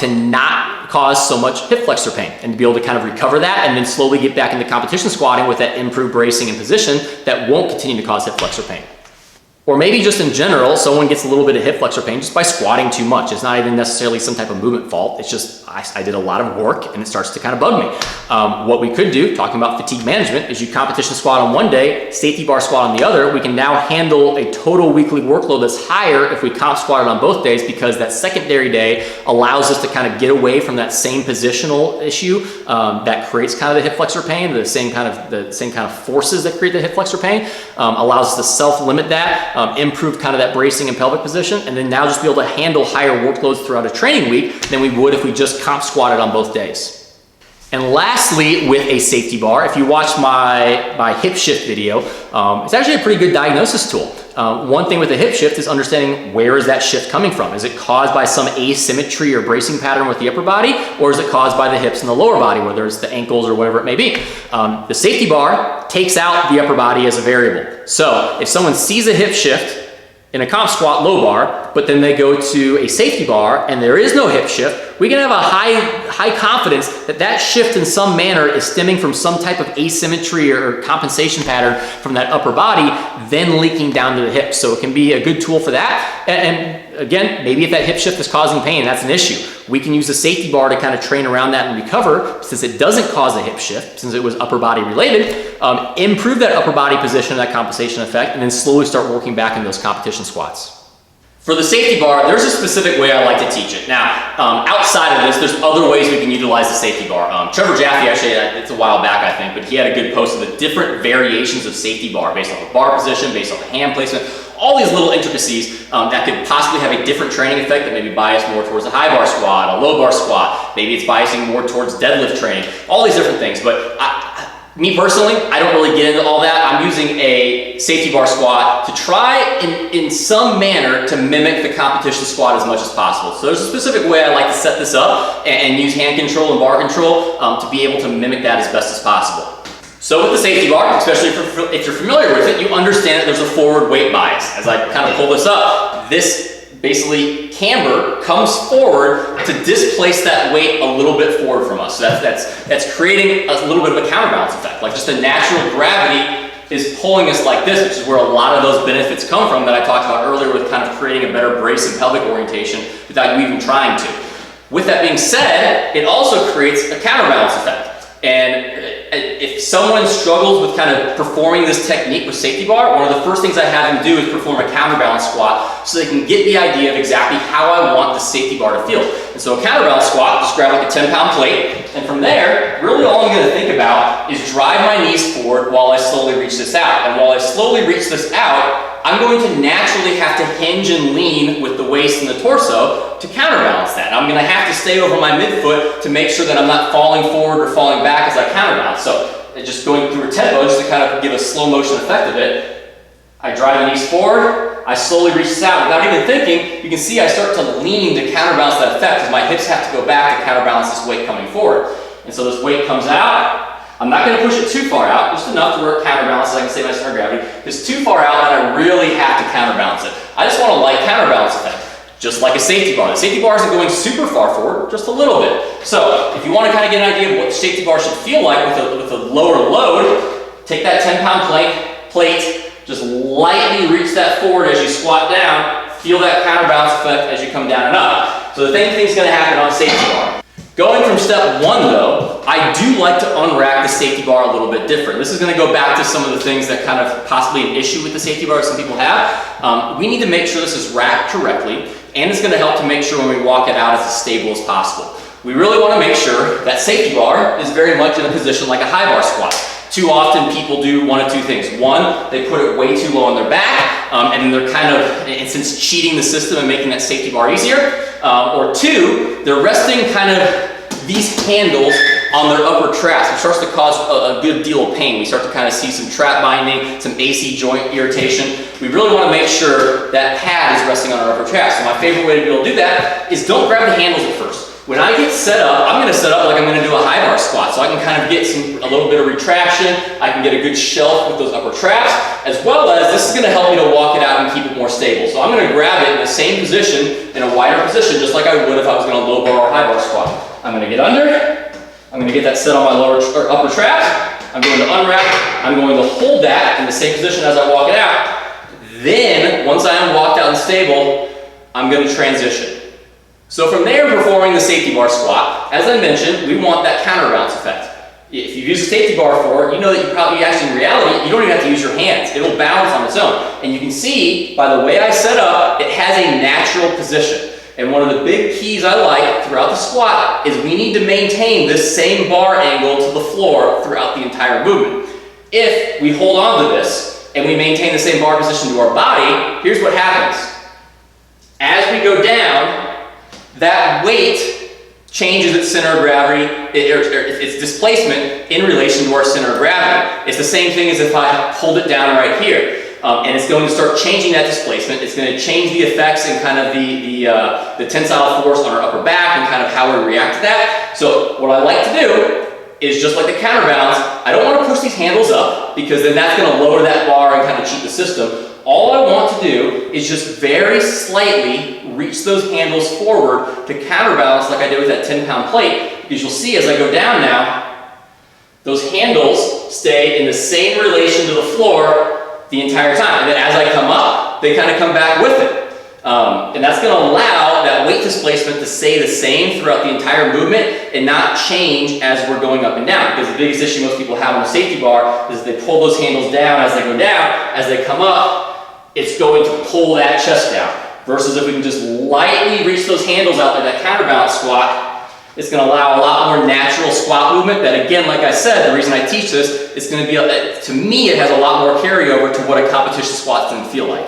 to not cause so much hip flexor pain, and to be able to kind of recover that and then slowly get back into competition squatting with that improved bracing and position that won't continue to cause hip flexor pain. Or maybe just in general, someone gets a little bit of hip flexor pain just by squatting too much. It's not even necessarily some type of movement fault. It's just I did a lot of work and it starts to kind of bug me. What we could do, talking about fatigue management, is you competition squat on one day, safety bar squat on the other. We can now handle a total weekly workload that's higher if we comp squatted on both days, because that secondary day allows us to kind of get away from that same positional issue that creates kind of the hip flexor pain, the same kind of forces that create the hip flexor pain, allows us to self-limit that, improve kind of that bracing and pelvic position, and then now just be able to handle higher workloads throughout a training week than we would if we just comp squatted on both days. And lastly, with a safety bar, if you watch my hip shift video, it's actually a pretty good diagnosis tool. One thing with the hip shift is understanding where is that shift coming from. Is it caused by some asymmetry or bracing pattern with the upper body, or is it caused by the hips and the lower body, whether it's the ankles or whatever it may be? The safety bar takes out the upper body as a variable. So if someone sees a hip shift in a comp squat low bar, but then they go to a safety bar and there is no hip shift, we can have a high confidence that that shift in some manner is stemming from some type of asymmetry or compensation pattern from that upper body, then leaking down to the hips. So it can be a good tool for that. And again, maybe if that hip shift is causing pain, that's an issue. We can use a safety bar to kind of train around that and recover, since it doesn't cause a hip shift, since it was upper body related, improve that upper body position, that compensation effect, and then slowly start working back in those competition squats. For the safety bar, there's a specific way I like to teach it. Now, outside of this, there's other ways we can utilize the safety bar. Trevor Jaffe, actually, it's a while back, I think, but he had a good post of the different variations of safety bar based on the bar position, based on the hand placement, all these little intricacies that could possibly have a different training effect that maybe bias more towards a high bar squat, a low bar squat, maybe it's biasing more towards deadlift training, all these different things. But me personally, I don't really get into all that. I'm using a safety bar squat to try in some manner to mimic the competition squat as much as possible. So there's a specific way I like to set this up and use hand control and bar control to be able to mimic that as best as possible. So with the safety bar, especially if you're familiar with it, you understand that there's a forward weight bias. As I kind of pull this up, this basically camber comes forward to displace that weight a little bit forward from us. So that's creating a little bit of a counterbalance effect. Like just the natural gravity is pulling us like this, which is where a lot of those benefits come from that I talked about earlier with kind of creating a better brace and pelvic orientation without you even trying to. With that being said, it also creates a counterbalance effect. And if someone struggles with kind of performing this technique with safety bar, one of the first things I have them do is perform a counterbalance squat so they can get the idea of exactly how I want the safety bar to feel. And so a counterbalance squat, just grab like a 10-pound plate, and from there, really all I'm going to think about is drive my knees forward while I slowly reach this out. And while I slowly reach this out, I'm going to naturally have to hinge and lean with the waist and the torso to counterbalance that. And I'm going to have to stay over my midfoot to make sure that I'm not falling forward or falling back as I counterbalance. So just going through a tempo just to kind of give a slow motion effect of it. I drive the knees forward, I slowly reach this out. Without even thinking, you can see I start to lean to counterbalance that effect because my hips have to go back to counterbalance this weight coming forward. And so this weight comes out. I'm not going to push it too far out, just enough to where it counterbalances. I can save my center of gravity. If it's too far out, then I really have to counterbalance it. I just want a light counterbalance effect. just like a safety bar. The safety bar isn't going super far forward, just a little bit. So if you want to kind of get an idea of what the safety bar should feel like with a lower load, take that 10-pound plate, just lightly reach that forward as you squat down, feel that counterbalance effect as you come down and up. So the same thing's going to happen on a safety bar. Going from step one though, I do like to unrack the safety bar a little bit different. This is going to go back to some of the things that kind of possibly an issue with the safety bar some people have. We need to make sure this is racked correctly, and it's going to help to make sure when we walk it out it's as stable as possible. We really want to make sure that safety bar is very much in a position like a high bar squat. Too often people do one of two things. One, they put it way too low on their back, and then they're kind of, in a sense, cheating the system and making that safety bar easier. Or two, they're resting kind of these handles on their upper traps, which starts to cause a good deal of pain. We start to kind of see some trap binding, some AC joint irritation. We really want to make sure that pad is resting on our upper traps. So my favorite way to be able to do that is don't grab the handles at first. When I get set up, I'm going to set up like I'm going to do a high bar squat, so I can kind of get a little bit of retraction. I can get a good shelf with those upper traps, as well as this is going to help me to walk it out and keep it more stable. So I'm going to grab it in the same position, in a wider position, just like I would if I was going to low bar or high bar squat. I'm going to get under. I'm going to get that set on my upper traps. I'm going to unwrap. I'm going to hold that in the same position as I walk it out. Then, once I am walked out and stable, I'm going to transition. So from there, performing the safety bar squat, as I mentioned, we want that counterbalance effect. If you use a safety bar for it, you know that you probably actually, in reality, you don't even have to use your hands. It'll balance on its own. And you can see, by the way I set up, it has a natural position. And one of the big keys I like throughout the squat is we need to maintain this same bar angle to the floor throughout the entire movement. If we hold on to this and we maintain the same bar position to our body, here's what happens. As we go down, that weight changes its center of gravity, its displacement in relation to our center of gravity. It's the same thing as if I hold it down right here. And it's going to start changing that displacement. It's going to change the effects and kind of the tensile force on our upper back and kind of how we react to that. So what I like to do is, just like the counterbalance, I don't want to push these handles up because then that's going to lower that bar and kind of cheat the system. All I want to do is just very slightly reach those handles forward to counterbalance like I did with that 10-pound plate, because you'll see as I go down now, those handles stay in the same relation to the floor the entire time. And then as I come up, they kind of come back with it. And that's going to allow that weight displacement to stay the same throughout the entire movement and not change as we're going up and down. Because the biggest issue most people have on a safety bar is they pull those handles down as they go down. As they come up, it's going to pull that chest down. Versus if we can just lightly reach those handles out like that counterbalance squat, it's going to allow a lot more natural squat movement that, again, like I said, the reason I teach this, it's going to be, to me, it has a lot more carryover to what a competition squat's going to feel like.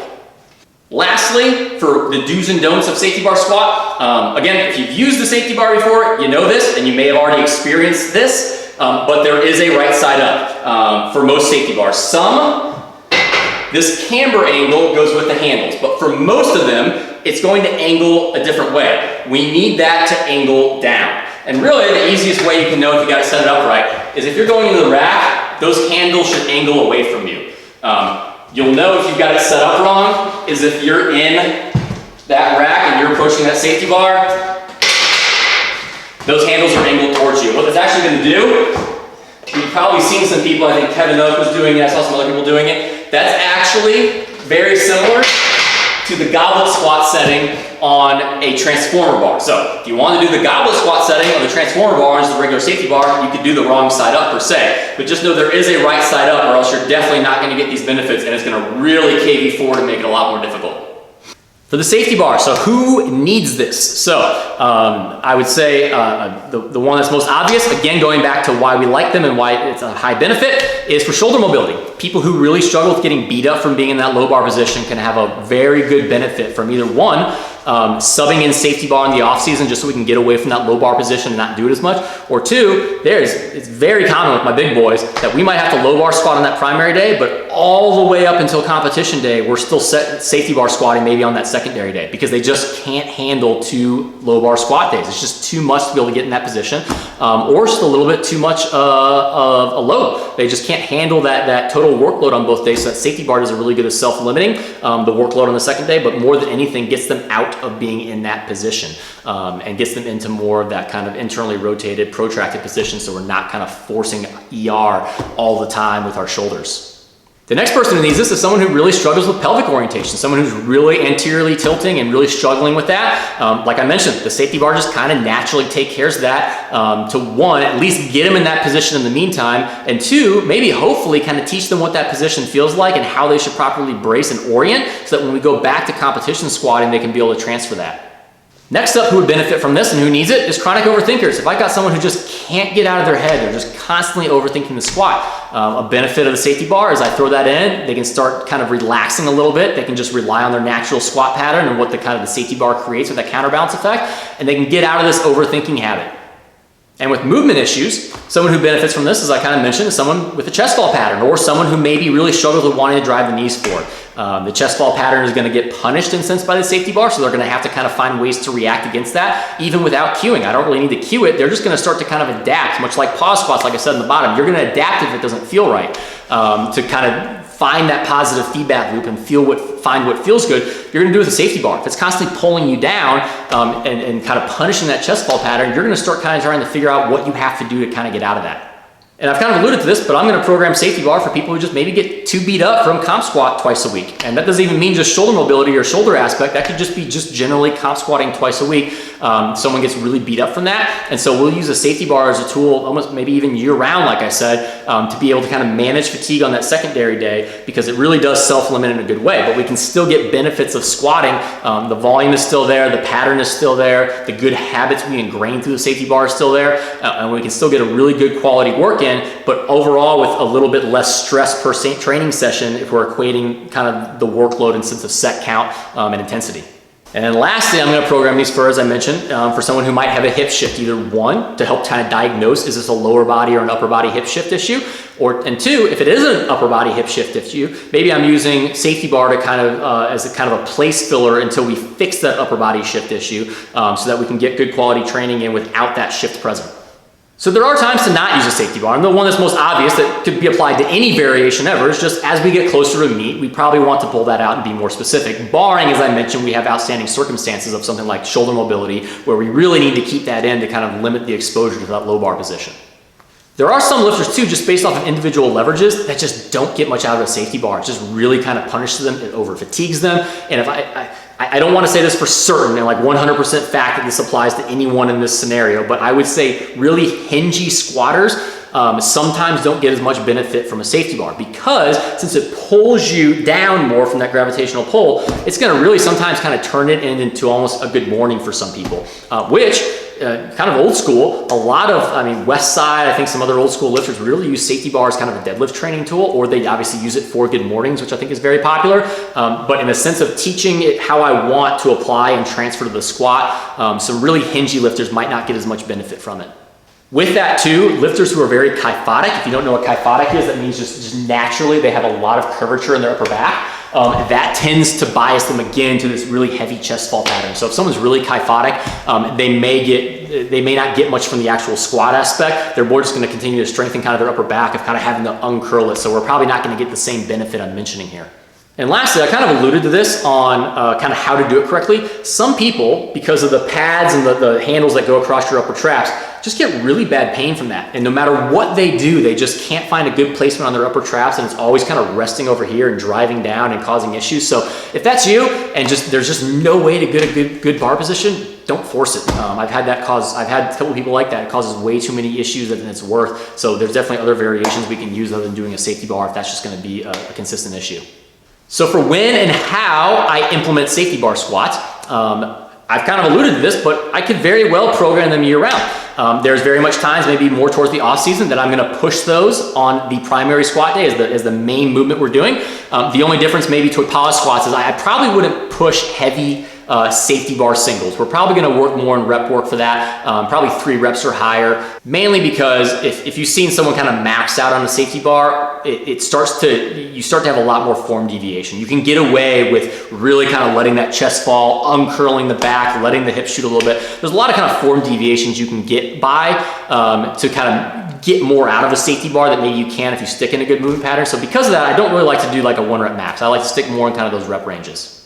Lastly, for the do's and don'ts of safety bar squat, again, if you've used the safety bar before, you know this, and you may have already experienced this, but there is a right side up for most safety bars. This camber angle goes with the handles, but for most of them, it's going to angle a different way. We need that to angle down. And really, the easiest way you can know if you got to set it up right is if you're going into the rack, those handles should angle away from you. You'll know if you've got it set up wrong is if you're in that rack and you're approaching that safety bar, those handles are angled towards you. What that's actually going to do, you've probably seen some people, I think Kevin Oak was doing it, I saw some other people doing it. That's actually very similar to the goblet squat setting on a transformer bar. So if you want to do the goblet squat setting on the transformer bar as the regular safety bar, you could do the wrong side up per se. But just know there is a right side up, or else you're definitely not going to get these benefits, and it's going to really cave you forward and make it a lot more difficult. For the safety bar, so who needs this? So I would say the one that's most obvious, again going back to why we like them and why it's a high benefit, is for shoulder mobility. People who really struggle with getting beat up from being in that low bar position can have a very good benefit from either one, subbing in safety bar in the off season just so we can get away from that low bar position and not do it as much, or two, it's very common with my big boys that we might have to low bar squat on that primary day, but all the way up until competition day, we're still safety bar squatting maybe on that secondary day because they just can't handle 2 low bar squat days. It's just too much to be able to get in that position, or just a little bit too much of a load. They just can't handle that total workload on both days. So that safety bar does a really good at self-limiting the workload on the second day, but more than anything gets them out out of being in that position and gets them into more of that kind of internally rotated, protracted position, so we're not kind of forcing ER all the time with our shoulders. The next person who needs this is someone who really struggles with pelvic orientation, someone who's really anteriorly tilting and really struggling with that. Like I mentioned, the safety bar just kind of naturally takes care of that to one, at least get them in that position in the meantime, and two, maybe hopefully kind of teach them what that position feels like and how they should properly brace and orient so that when we go back to competition squatting, they can be able to transfer that. Next up, who would benefit from this and who needs it is chronic overthinkers. If I got someone who just can't get out of their head, they're just constantly overthinking the squat, a benefit of the safety bar is I throw that in, they can start kind of relaxing a little bit. They can just rely on their natural squat pattern and what the kind of the safety bar creates with that counterbalance effect, and they can get out of this overthinking habit. And with movement issues, someone who benefits from this, as I kind of mentioned, is someone with a chest fall pattern or someone who maybe really struggles with wanting to drive the knees forward. The chest fall pattern is going to get punished in a sense by the safety bar, so they're going to have to kind of find ways to react against that, even without cueing. I don't really need to cue it. They're just going to start to kind of adapt, much like paw squats, like I said in the bottom. You're going to adapt if it doesn't feel right to kind of find that positive feedback loop and find what feels good. You're going to do with a safety bar. If it's constantly pulling you down and kind of punishing that chest fall pattern, you're going to start kind of trying to figure out what you have to do to kind of get out of that. And I've kind of alluded to this, but I'm going to program safety bar for people who just maybe get too beat up from comp squat twice a week. And that doesn't even mean just shoulder mobility or shoulder aspect. That could just be just generally comp squatting twice a week. Someone gets really beat up from that. And so we'll use a safety bar as a tool, almost maybe even year round, like I said, to be able to kind of manage fatigue on that secondary day, because it really does self-limit in a good way. But we can still get benefits of squatting. The volume is still there. The pattern is still there. The good habits we ingrain through the safety bar is still there. And we can still get a really good quality work in, but overall with a little bit less stress per training session if we're equating kind of the workload in sense of set count and intensity. And then lastly, I'm going to program these for, as I mentioned, for someone who might have a hip shift, either one, to help kind of diagnose, is this a lower body or an upper body hip shift issue? And two, if it is an upper body hip shift issue, maybe I'm using safety bar to kind of, as a kind of a place filler until we fix that upper body shift issue so that we can get good quality training in without that shift present. So there are times to not use a safety bar, and the one that's most obvious that could be applied to any variation ever is just as we get closer to meet, we probably want to pull that out and be more specific, barring, as I mentioned, we have outstanding circumstances of something like shoulder mobility where we really need to keep that in to kind of limit the exposure to that low bar position. There are some lifters too, just based off of individual leverages, that just don't get much out of a safety bar. It just really kind of punishes them, it over fatigues them, and if I don't want to say this for certain and like 100% fact that this applies to anyone in this scenario, but I would say really hingy squatters sometimes don't get as much benefit from a safety bar, because since it pulls you down more from that gravitational pull, it's going to really sometimes kind of turn it into almost a good morning for some people, which kind of old school, a lot of, West Side, I think some other old school lifters really use safety bar as kind of a deadlift training tool, or they obviously use it for good mornings, which I think is very popular. But in the sense of teaching it how I want to apply and transfer to the squat, some really hingy lifters might not get as much benefit from it. With that too, lifters who are very kyphotic, if you don't know what kyphotic is, that means just naturally they have a lot of curvature in their upper back. That tends to bias them again to this really heavy chest fall pattern. So if someone's really kyphotic, they may not get much from the actual squat aspect. They're more just going to continue to strengthen kind of their upper back of kind of having to uncurl it. So we're probably not going to get the same benefit I'm mentioning here. And lastly, I kind of alluded to this on kind of how to do it correctly. Some people, because of the pads and the handles that go across your upper traps, just get really bad pain from that. And no matter what they do, they just can't find a good placement on their upper traps, and it's always kind of resting over here and driving down and causing issues. So if that's you and there's just no way to get a good bar position, don't force it. I've had a couple of people like that. It causes way too many issues than it's worth. So there's definitely other variations we can use other than doing a safety bar if that's just going to be a consistent issue. So for when and how I implement safety bar squats, I've kind of alluded to this, but I could very well program them year round. There's very much times, maybe more towards the off season, that I'm going to push those on the primary squat day as the main movement we're doing. The only difference maybe to power squats is I probably wouldn't push heavy safety bar singles. We're probably going to work more in rep work for that, probably 3 reps or higher, mainly because if you've seen someone kind of max out on the safety bar, you start to have a lot more form deviation. You can get away with really kind of letting that chest fall, uncurling the back, letting the hips shoot a little bit. There's a lot of kind of form deviations you can get by to kind of get more out of a safety bar that maybe you can if you stick in a good movement pattern. So because of that, I don't really like to do like a 1 rep max. I like to stick more in kind of those rep ranges.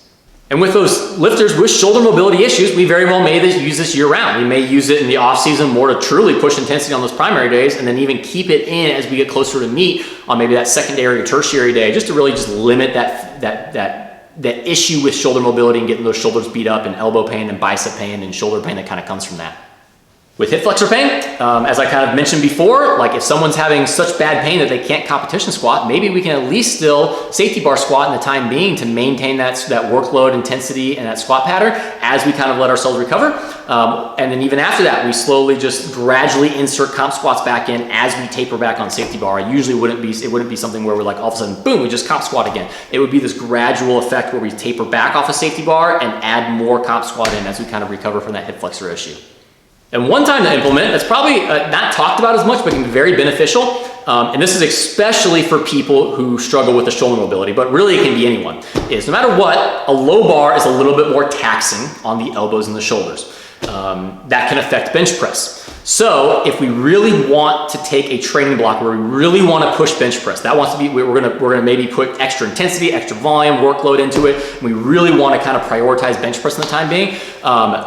And with those lifters with shoulder mobility issues, we very well may use this year round. We may use it in the off season more to truly push intensity on those primary days, and then even keep it in as we get closer to meet on maybe that secondary or tertiary day, just to really just limit that issue with shoulder mobility and getting those shoulders beat up and elbow pain and bicep pain and shoulder pain that kind of comes from that. With hip flexor pain, as I kind of mentioned before, like if someone's having such bad pain that they can't competition squat, maybe we can at least still safety bar squat in the time being to maintain that workload intensity and that squat pattern as we kind of let ourselves recover. And then even after that, we slowly just gradually insert comp squats back in as we taper back on safety bar. It wouldn't be something where we're like all of a sudden, boom, we just comp squat again. It would be this gradual effect where we taper back off a safety bar and add more comp squat in as we kind of recover from that hip flexor issue. And one time to implement that's probably not talked about as much, but can be very beneficial. And this is especially for people who struggle with the shoulder mobility, but really it can be anyone, is no matter what, a low bar is a little bit more taxing on the elbows and the shoulders. That can affect bench press. So if we really want to take a training block where we really want to push bench press, we're gonna maybe put extra intensity, extra volume, workload into it, and we really want to kind of prioritize bench press in the time being,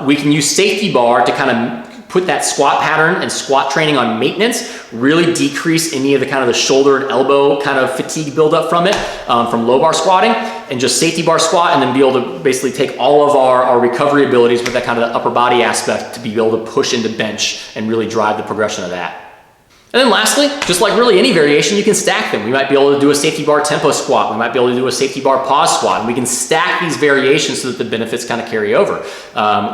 we can use safety bar to kind of put that squat pattern and squat training on maintenance, really decrease any of the kind of the shoulder and elbow kind of fatigue buildup from it, from low bar squatting, and just safety bar squat, and then be able to basically take all of our recovery abilities with that kind of the upper body aspect to be able to push into bench and really drive the progression of that. And then lastly, just like really any variation, you can stack them. We might be able to do a safety bar tempo squat. We might be able to do a safety bar pause squat. And we can stack these variations so that the benefits kind of carry over.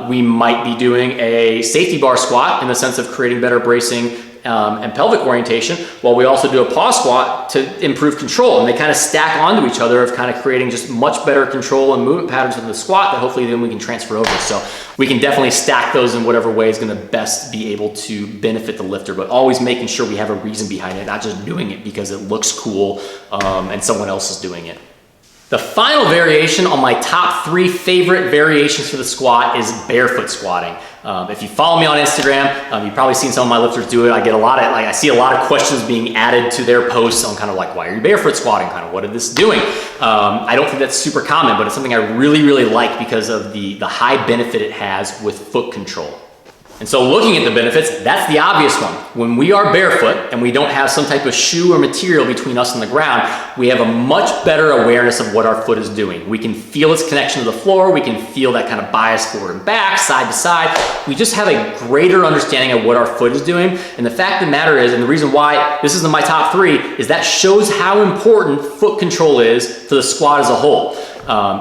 We might be doing a safety bar squat in the sense of creating better bracing and pelvic orientation, while we also do a pause squat to improve control. And they kind of stack onto each other of kind of creating just much better control and movement patterns in the squat that hopefully then we can transfer over. So we can definitely stack those in whatever way is going to best be able to benefit the lifter, but always making sure we have a reason behind it, not just doing it because it looks cool and someone else is doing it. The final variation on my top 3 favorite variations for the squat is barefoot squatting. If you follow me on Instagram, you've probably seen some of my lifters do it. I see a lot of questions being added to their posts on kind of like, why are you barefoot squatting? Kind of what is this doing? I don't think that's super common, but it's something I really, really like because of the high benefit it has with foot control. And so looking at the benefits, that's the obvious one. When we are barefoot and we don't have some type of shoe or material between us and the ground, we have a much better awareness of what our foot is doing. We can feel its connection to the floor. We can feel that kind of bias forward and back, side to side. We just have a greater understanding of what our foot is doing. And the fact of the matter is, and the reason why this is in my top 3, is that shows how important foot control is to the squat as a whole.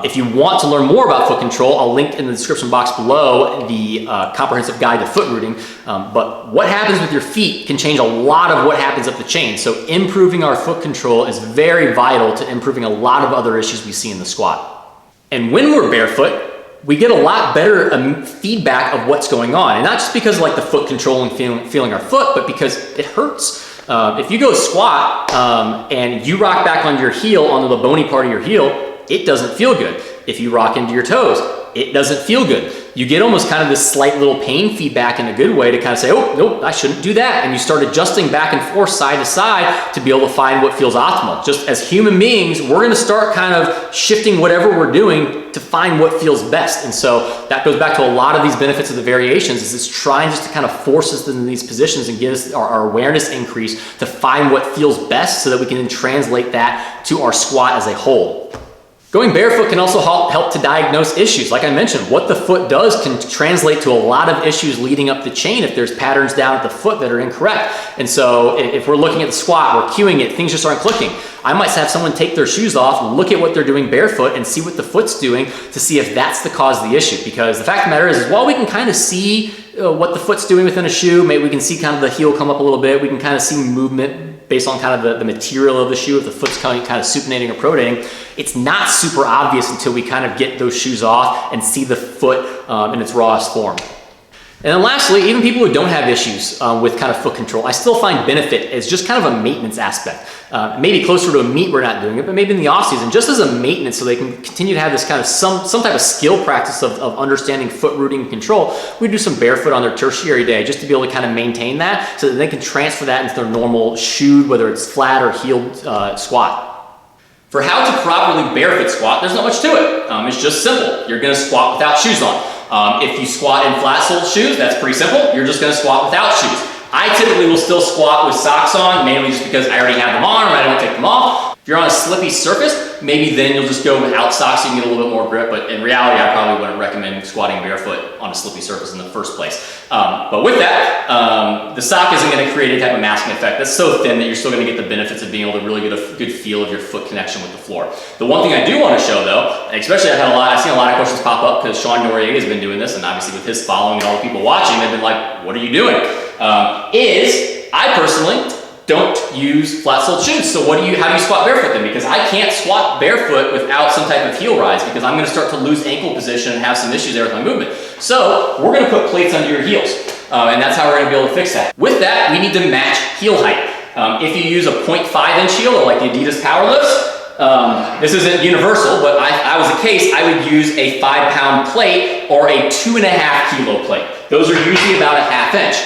If you want to learn more about foot control, I'll link in the description box below the comprehensive guide to foot rooting. But what happens with your feet can change a lot of what happens up the chain. So improving our foot control is very vital to improving a lot of other issues we see in the squat. And when we're barefoot, we get a lot better feedback of what's going on. And not just because of like the foot control and feeling our foot, but because it hurts. If you go squat and you rock back onto your heel, onto the bony part of your heel, it doesn't feel good. If you rock into your toes, it doesn't feel good. You get almost kind of this slight little pain feedback in a good way to kind of say, oh, nope, I shouldn't do that. And you start adjusting back and forth, side to side, to be able to find what feels optimal. Just as human beings, we're gonna start kind of shifting whatever we're doing to find what feels best. And so that goes back to a lot of these benefits of the variations, is it's trying just to kind of force us into these positions and get us our awareness increase to find what feels best so that we can then translate that to our squat as a whole. Going barefoot can also help to diagnose issues. Like I mentioned, what the foot does can translate to a lot of issues leading up the chain if there's patterns down at the foot that are incorrect. And so if we're looking at the squat, we're cueing it, things just aren't clicking. I might have someone take their shoes off, look at what they're doing barefoot and see what the foot's doing to see if that's the cause of the issue. Because the fact of the matter is while we can kind of see what the foot's doing within a shoe, maybe we can see kind of the heel come up a little bit, we can kind of see movement based on kind of the material of the shoe, if the foot's kind of supinating or pronating. It's not super obvious until we kind of get those shoes off and see the foot in its rawest form. And then lastly, even people who don't have issues with kind of foot control, I still find benefit as just kind of a maintenance aspect. Maybe closer to a meet we're not doing it, but maybe in the off season, just as a maintenance so they can continue to have this kind of some type of skill practice of understanding foot rooting and control. We do some barefoot on their tertiary day just to be able to kind of maintain that so that they can transfer that into their normal shoe, whether it's flat or heeled squat. For how to properly barefoot squat, there's not much to it. It's just simple. You're gonna squat without shoes on. If you squat in flat-soled shoes, that's pretty simple. You're just gonna squat without shoes. I typically will still squat with socks on, mainly just because I already have them on and I don't take them off. If you're on a slippy surface, maybe then you'll just go without socks so you can get a little bit more grip, but in reality, I probably wouldn't recommend squatting barefoot on a slippy surface in the first place. But with that, the sock isn't gonna create any type of masking effect. That's so thin that you're still gonna get the benefits of being able to really get a good feel of your foot connection with the floor. The one thing I do wanna show though, and especially I've seen a lot of questions pop up because Sean Noriega has been doing this, and obviously with his following and all the people watching, they've been like, what are you doing? I personally don't use flat-soled shoes. So how do you squat barefoot then? Because I can't squat barefoot without some type of heel rise because I'm gonna start to lose ankle position and have some issues there with my movement. So we're gonna put plates under your heels. And that's how we're gonna be able to fix that. With that, we need to match heel height. If you use a 0.5-inch heel or like the Adidas Powerlifts, this isn't universal, but if I was the case, I would use a 5-pound plate or a 2.5 kilo plate. Those are usually about a 1/2 inch.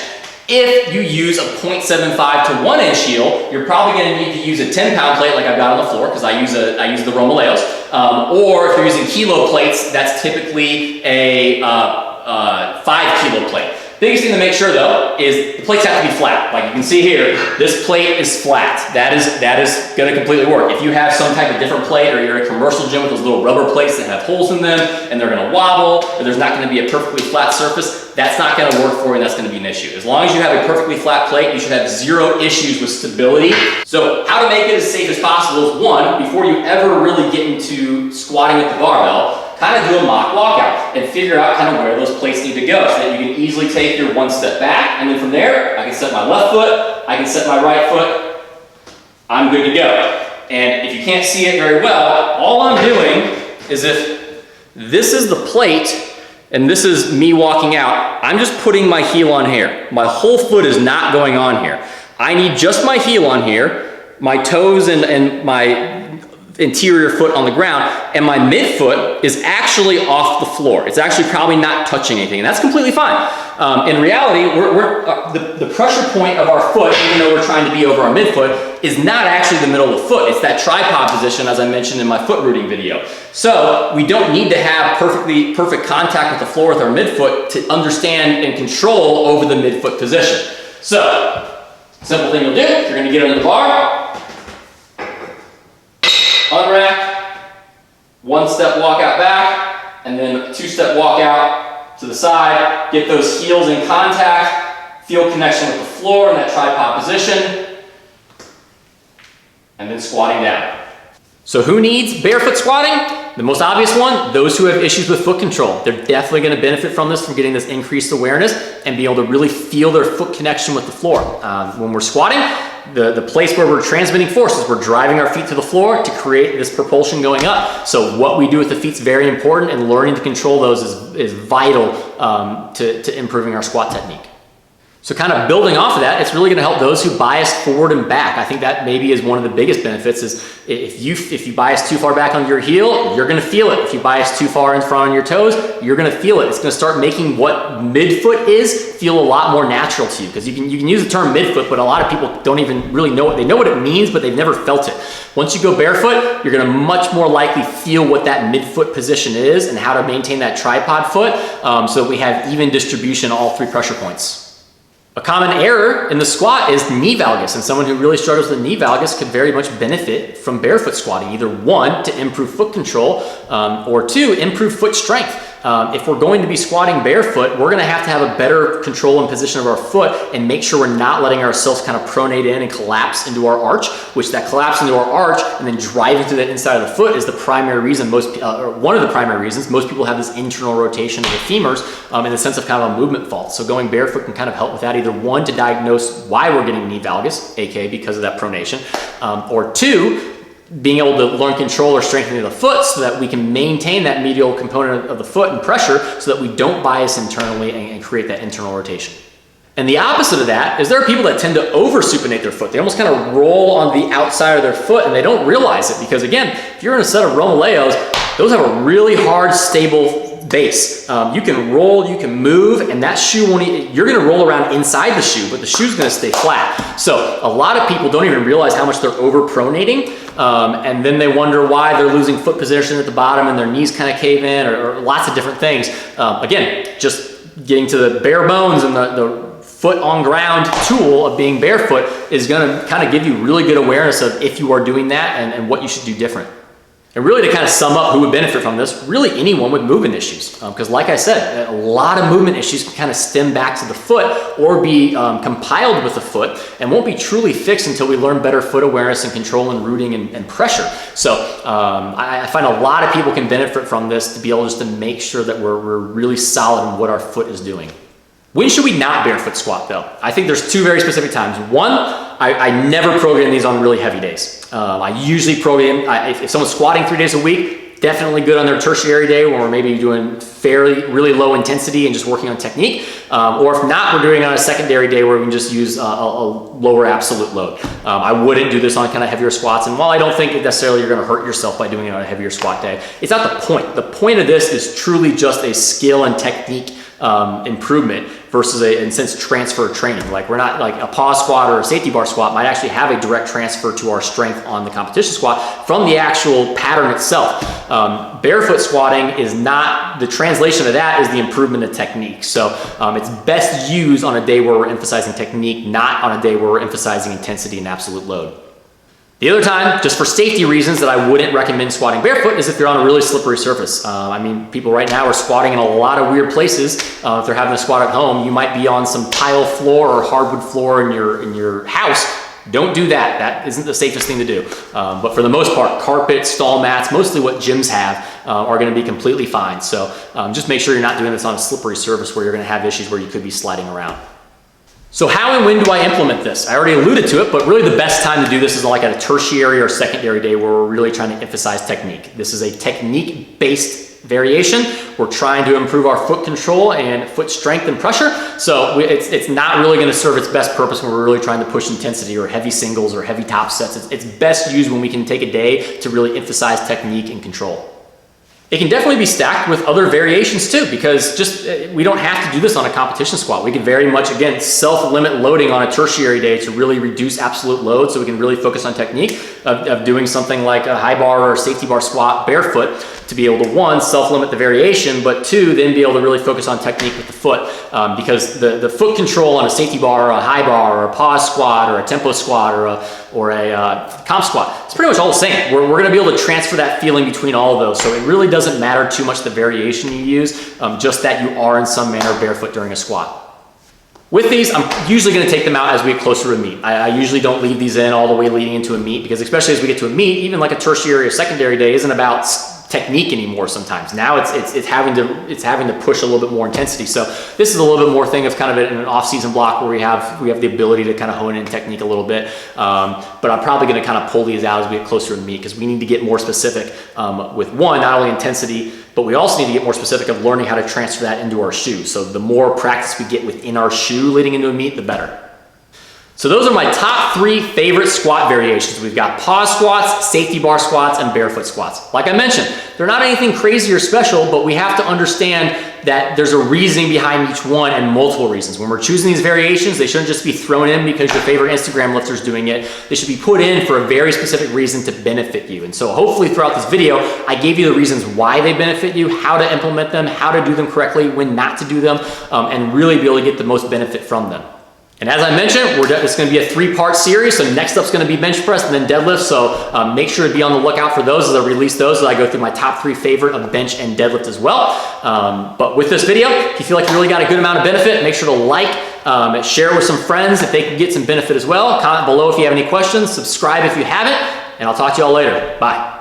If you use a 0.75 to 1-inch heel, you're probably going to need to use a 10-pound plate like I've got on the floor because I use the Romaleos. Or if you're using kilo plates, that's typically a 5-kilo plate. Biggest thing to make sure though is the plates have to be flat. Like you can see here, this plate is flat. That is going to completely work. If you have some type of different plate or you're in a commercial gym with those little rubber plates that have holes in them and they're going to wobble or there's not going to be a perfectly flat surface, that's not going to work for you and that's going to be an issue. As long as you have a perfectly flat plate, you should have 0 issues with stability. So how to make it as safe as possible is one, before you ever really get into squatting with the barbell, kind of do a mock walkout and figure out kind of where those plates need to go so that you can easily take your 1 step back, and then from there, I can set my left foot, I can set my right foot, I'm good to go. And if you can't see it very well, all I'm doing is if this is the plate and this is me walking out, I'm just putting my heel on here. My whole foot is not going on here. I need just my heel on here, my toes and my interior foot on the ground, and my midfoot is actually off the floor. It's actually probably not touching anything, and that's completely fine. In reality, the pressure point of our foot, even though we're trying to be over our midfoot, is not actually the middle of the foot. It's that tripod position, as I mentioned in my foot rooting video. So we don't need to have perfect contact with the floor with our midfoot to understand and control over the midfoot position. So, simple thing you'll do, you're gonna get under the bar, unrack, 1-step walk out back, and then 2-step walk out to the side. Get those heels in contact, feel connection with the floor in that tripod position, and then squatting down. So who needs barefoot squatting? The most obvious one, those who have issues with foot control. They're definitely going to benefit from this, from getting this increased awareness and be able to really feel their foot connection with the floor. When we're squatting, the place where we're transmitting forces, we're driving our feet to the floor to create this propulsion going up. So what we do with the feet is very important, and learning to control those is vital to improving our squat technique. So kind of building off of that, it's really going to help those who bias forward and back. I think that maybe is one of the biggest benefits is if you bias too far back on your heel, you're going to feel it. If you bias too far in front on your toes, you're going to feel it. It's going to start making what midfoot is feel a lot more natural to you, because you can use the term midfoot, but a lot of people don't even really know it. They know what it means, but they've never felt it. Once you go barefoot, you're going to much more likely feel what that midfoot position is and how to maintain that tripod foot so that we have even distribution of all 3 pressure points. A common error in the squat is knee valgus, and someone who really struggles with knee valgus could very much benefit from barefoot squatting, either 1, to improve foot control, or 2, improve foot strength. If we're going to be squatting barefoot, we're going to have a better control and position of our foot and make sure we're not letting ourselves kind of pronate in and collapse into our arch, which that collapse into our arch and then driving through that inside of the foot is the primary reason one of the primary reasons most people have this internal rotation of the femurs in the sense of kind of a movement fault. So going barefoot can kind of help with that, either 1, to diagnose why we're getting knee valgus, aka because of that pronation, or 2, being able to learn control or strengthening the foot so that we can maintain that medial component of the foot and pressure so that we don't bias internally and create that internal rotation. And the opposite of that is there are people that tend to over-supinate their foot. They almost kind of roll on the outside of their foot and they don't realize it, because again, if you're in a set of Romaleos, those have a really hard, stable base. You can roll, you can move, and that shoe won't, you're gonna roll around inside the shoe, but the shoe's gonna stay flat. So a lot of people don't even realize how much they're overpronating, and then they wonder why they're losing foot position at the bottom and their knees kind of cave in, or lots of different things. Again, just getting to the bare bones and the foot on ground tool of being barefoot is gonna kind of give you really good awareness of if you are doing that and what you should do different. And really, to kind of sum up who would benefit from this, really anyone with movement issues. Because like I said, a lot of movement issues can kind of stem back to the foot or be compiled with the foot and won't be truly fixed until we learn better foot awareness and control and rooting and pressure. So I find a lot of people can benefit from this to be able just to make sure that we're really solid in what our foot is doing. When should we not barefoot squat though? I think there's two very specific times. One, I never program these on really heavy days. I usually program, if someone's squatting 3 days a week, definitely good on their tertiary day when we're maybe doing really low intensity and just working on technique. Or if not, we're doing it on a secondary day where we can just use a lower absolute load. I wouldn't do this on kind of heavier squats. And while I don't think necessarily you're gonna hurt yourself by doing it on a heavier squat day, it's not the point. The point of this is truly just a skill and technique improvement versus in a sense transfer training. Like we're not like a paw squat or a safety bar squat might actually have a direct transfer to our strength on the competition squat from the actual pattern itself. Barefoot squatting is not, the translation of that is the improvement of technique. So it's best used on a day where we're emphasizing technique, not on a day where we're emphasizing intensity and absolute load. The other time, just for safety reasons that I wouldn't recommend squatting barefoot is if you're on a really slippery surface. I mean, people right now are squatting in a lot of weird places. If they're having to squat at home, you might be on some tile floor or hardwood floor in your house. Don't do that. That isn't the safest thing to do. But for the most part, carpet, stall mats, mostly what gyms have, are gonna be completely fine. So just make sure you're not doing this on a slippery surface where you're gonna have issues where you could be sliding around. So how and when do I implement this? I already alluded to it, but really the best time to do this is like at a tertiary or secondary day where we're really trying to emphasize technique. This is a technique-based variation. We're trying to improve our foot control and foot strength and pressure. So it's not really gonna serve its best purpose when we're really trying to push intensity or heavy singles or heavy top sets. It's best used when we can take a day to really emphasize technique and control. It can definitely be stacked with other variations too, because we don't have to do this on a competition squat. We can very much, again, self-limit loading on a tertiary day to really reduce absolute load so we can really focus on technique of doing something like a high bar or safety bar squat barefoot to be able to, one, self-limit the variation, but two, then be able to really focus on technique with the foot. Because the foot control on a safety bar or a high bar or a pause squat or a tempo squat or a comp squat, it's pretty much all the same. We're gonna be able to transfer that feeling between all of those. So it really doesn't matter too much the variation you use, just that you are in some manner barefoot during a squat. With these, I'm usually gonna take them out as we get closer to a meet. I usually don't leave these in all the way leading into a meet, because especially as we get to a meet, even like a tertiary or secondary day isn't about technique anymore sometimes. Now it's having to push a little bit more intensity. So this is a little bit more thing of kind of an off-season block where we have the ability to kind of hone in technique a little bit. But I'm probably going to kind of pull these out as we get closer to the meet, because we need to get more specific with one, not only intensity, but we also need to get more specific of learning how to transfer that into our shoe. So the more practice we get within our shoe leading into a meet, the better. So those are my top 3 favorite squat variations. We've got pause squats, safety bar squats, and barefoot squats. Like I mentioned, they're not anything crazy or special, but we have to understand that there's a reasoning behind each one and multiple reasons. When we're choosing these variations, they shouldn't just be thrown in because your favorite Instagram lifter's doing it. They should be put in for a very specific reason to benefit you. And so hopefully throughout this video, I gave you the reasons why they benefit you, how to implement them, how to do them correctly, when not to do them, and really be able to get the most benefit from them. And as I mentioned, it's going to be a 3-part series. So next up is going to be bench press and then deadlift. So make sure to be on the lookout for those as I release those. As I go through my top 3 favorite of bench and deadlift as well. But with this video, if you feel like you really got a good amount of benefit, make sure to like, share with some friends if they can get some benefit as well. Comment below if you have any questions. Subscribe if you haven't. And I'll talk to you all later. Bye.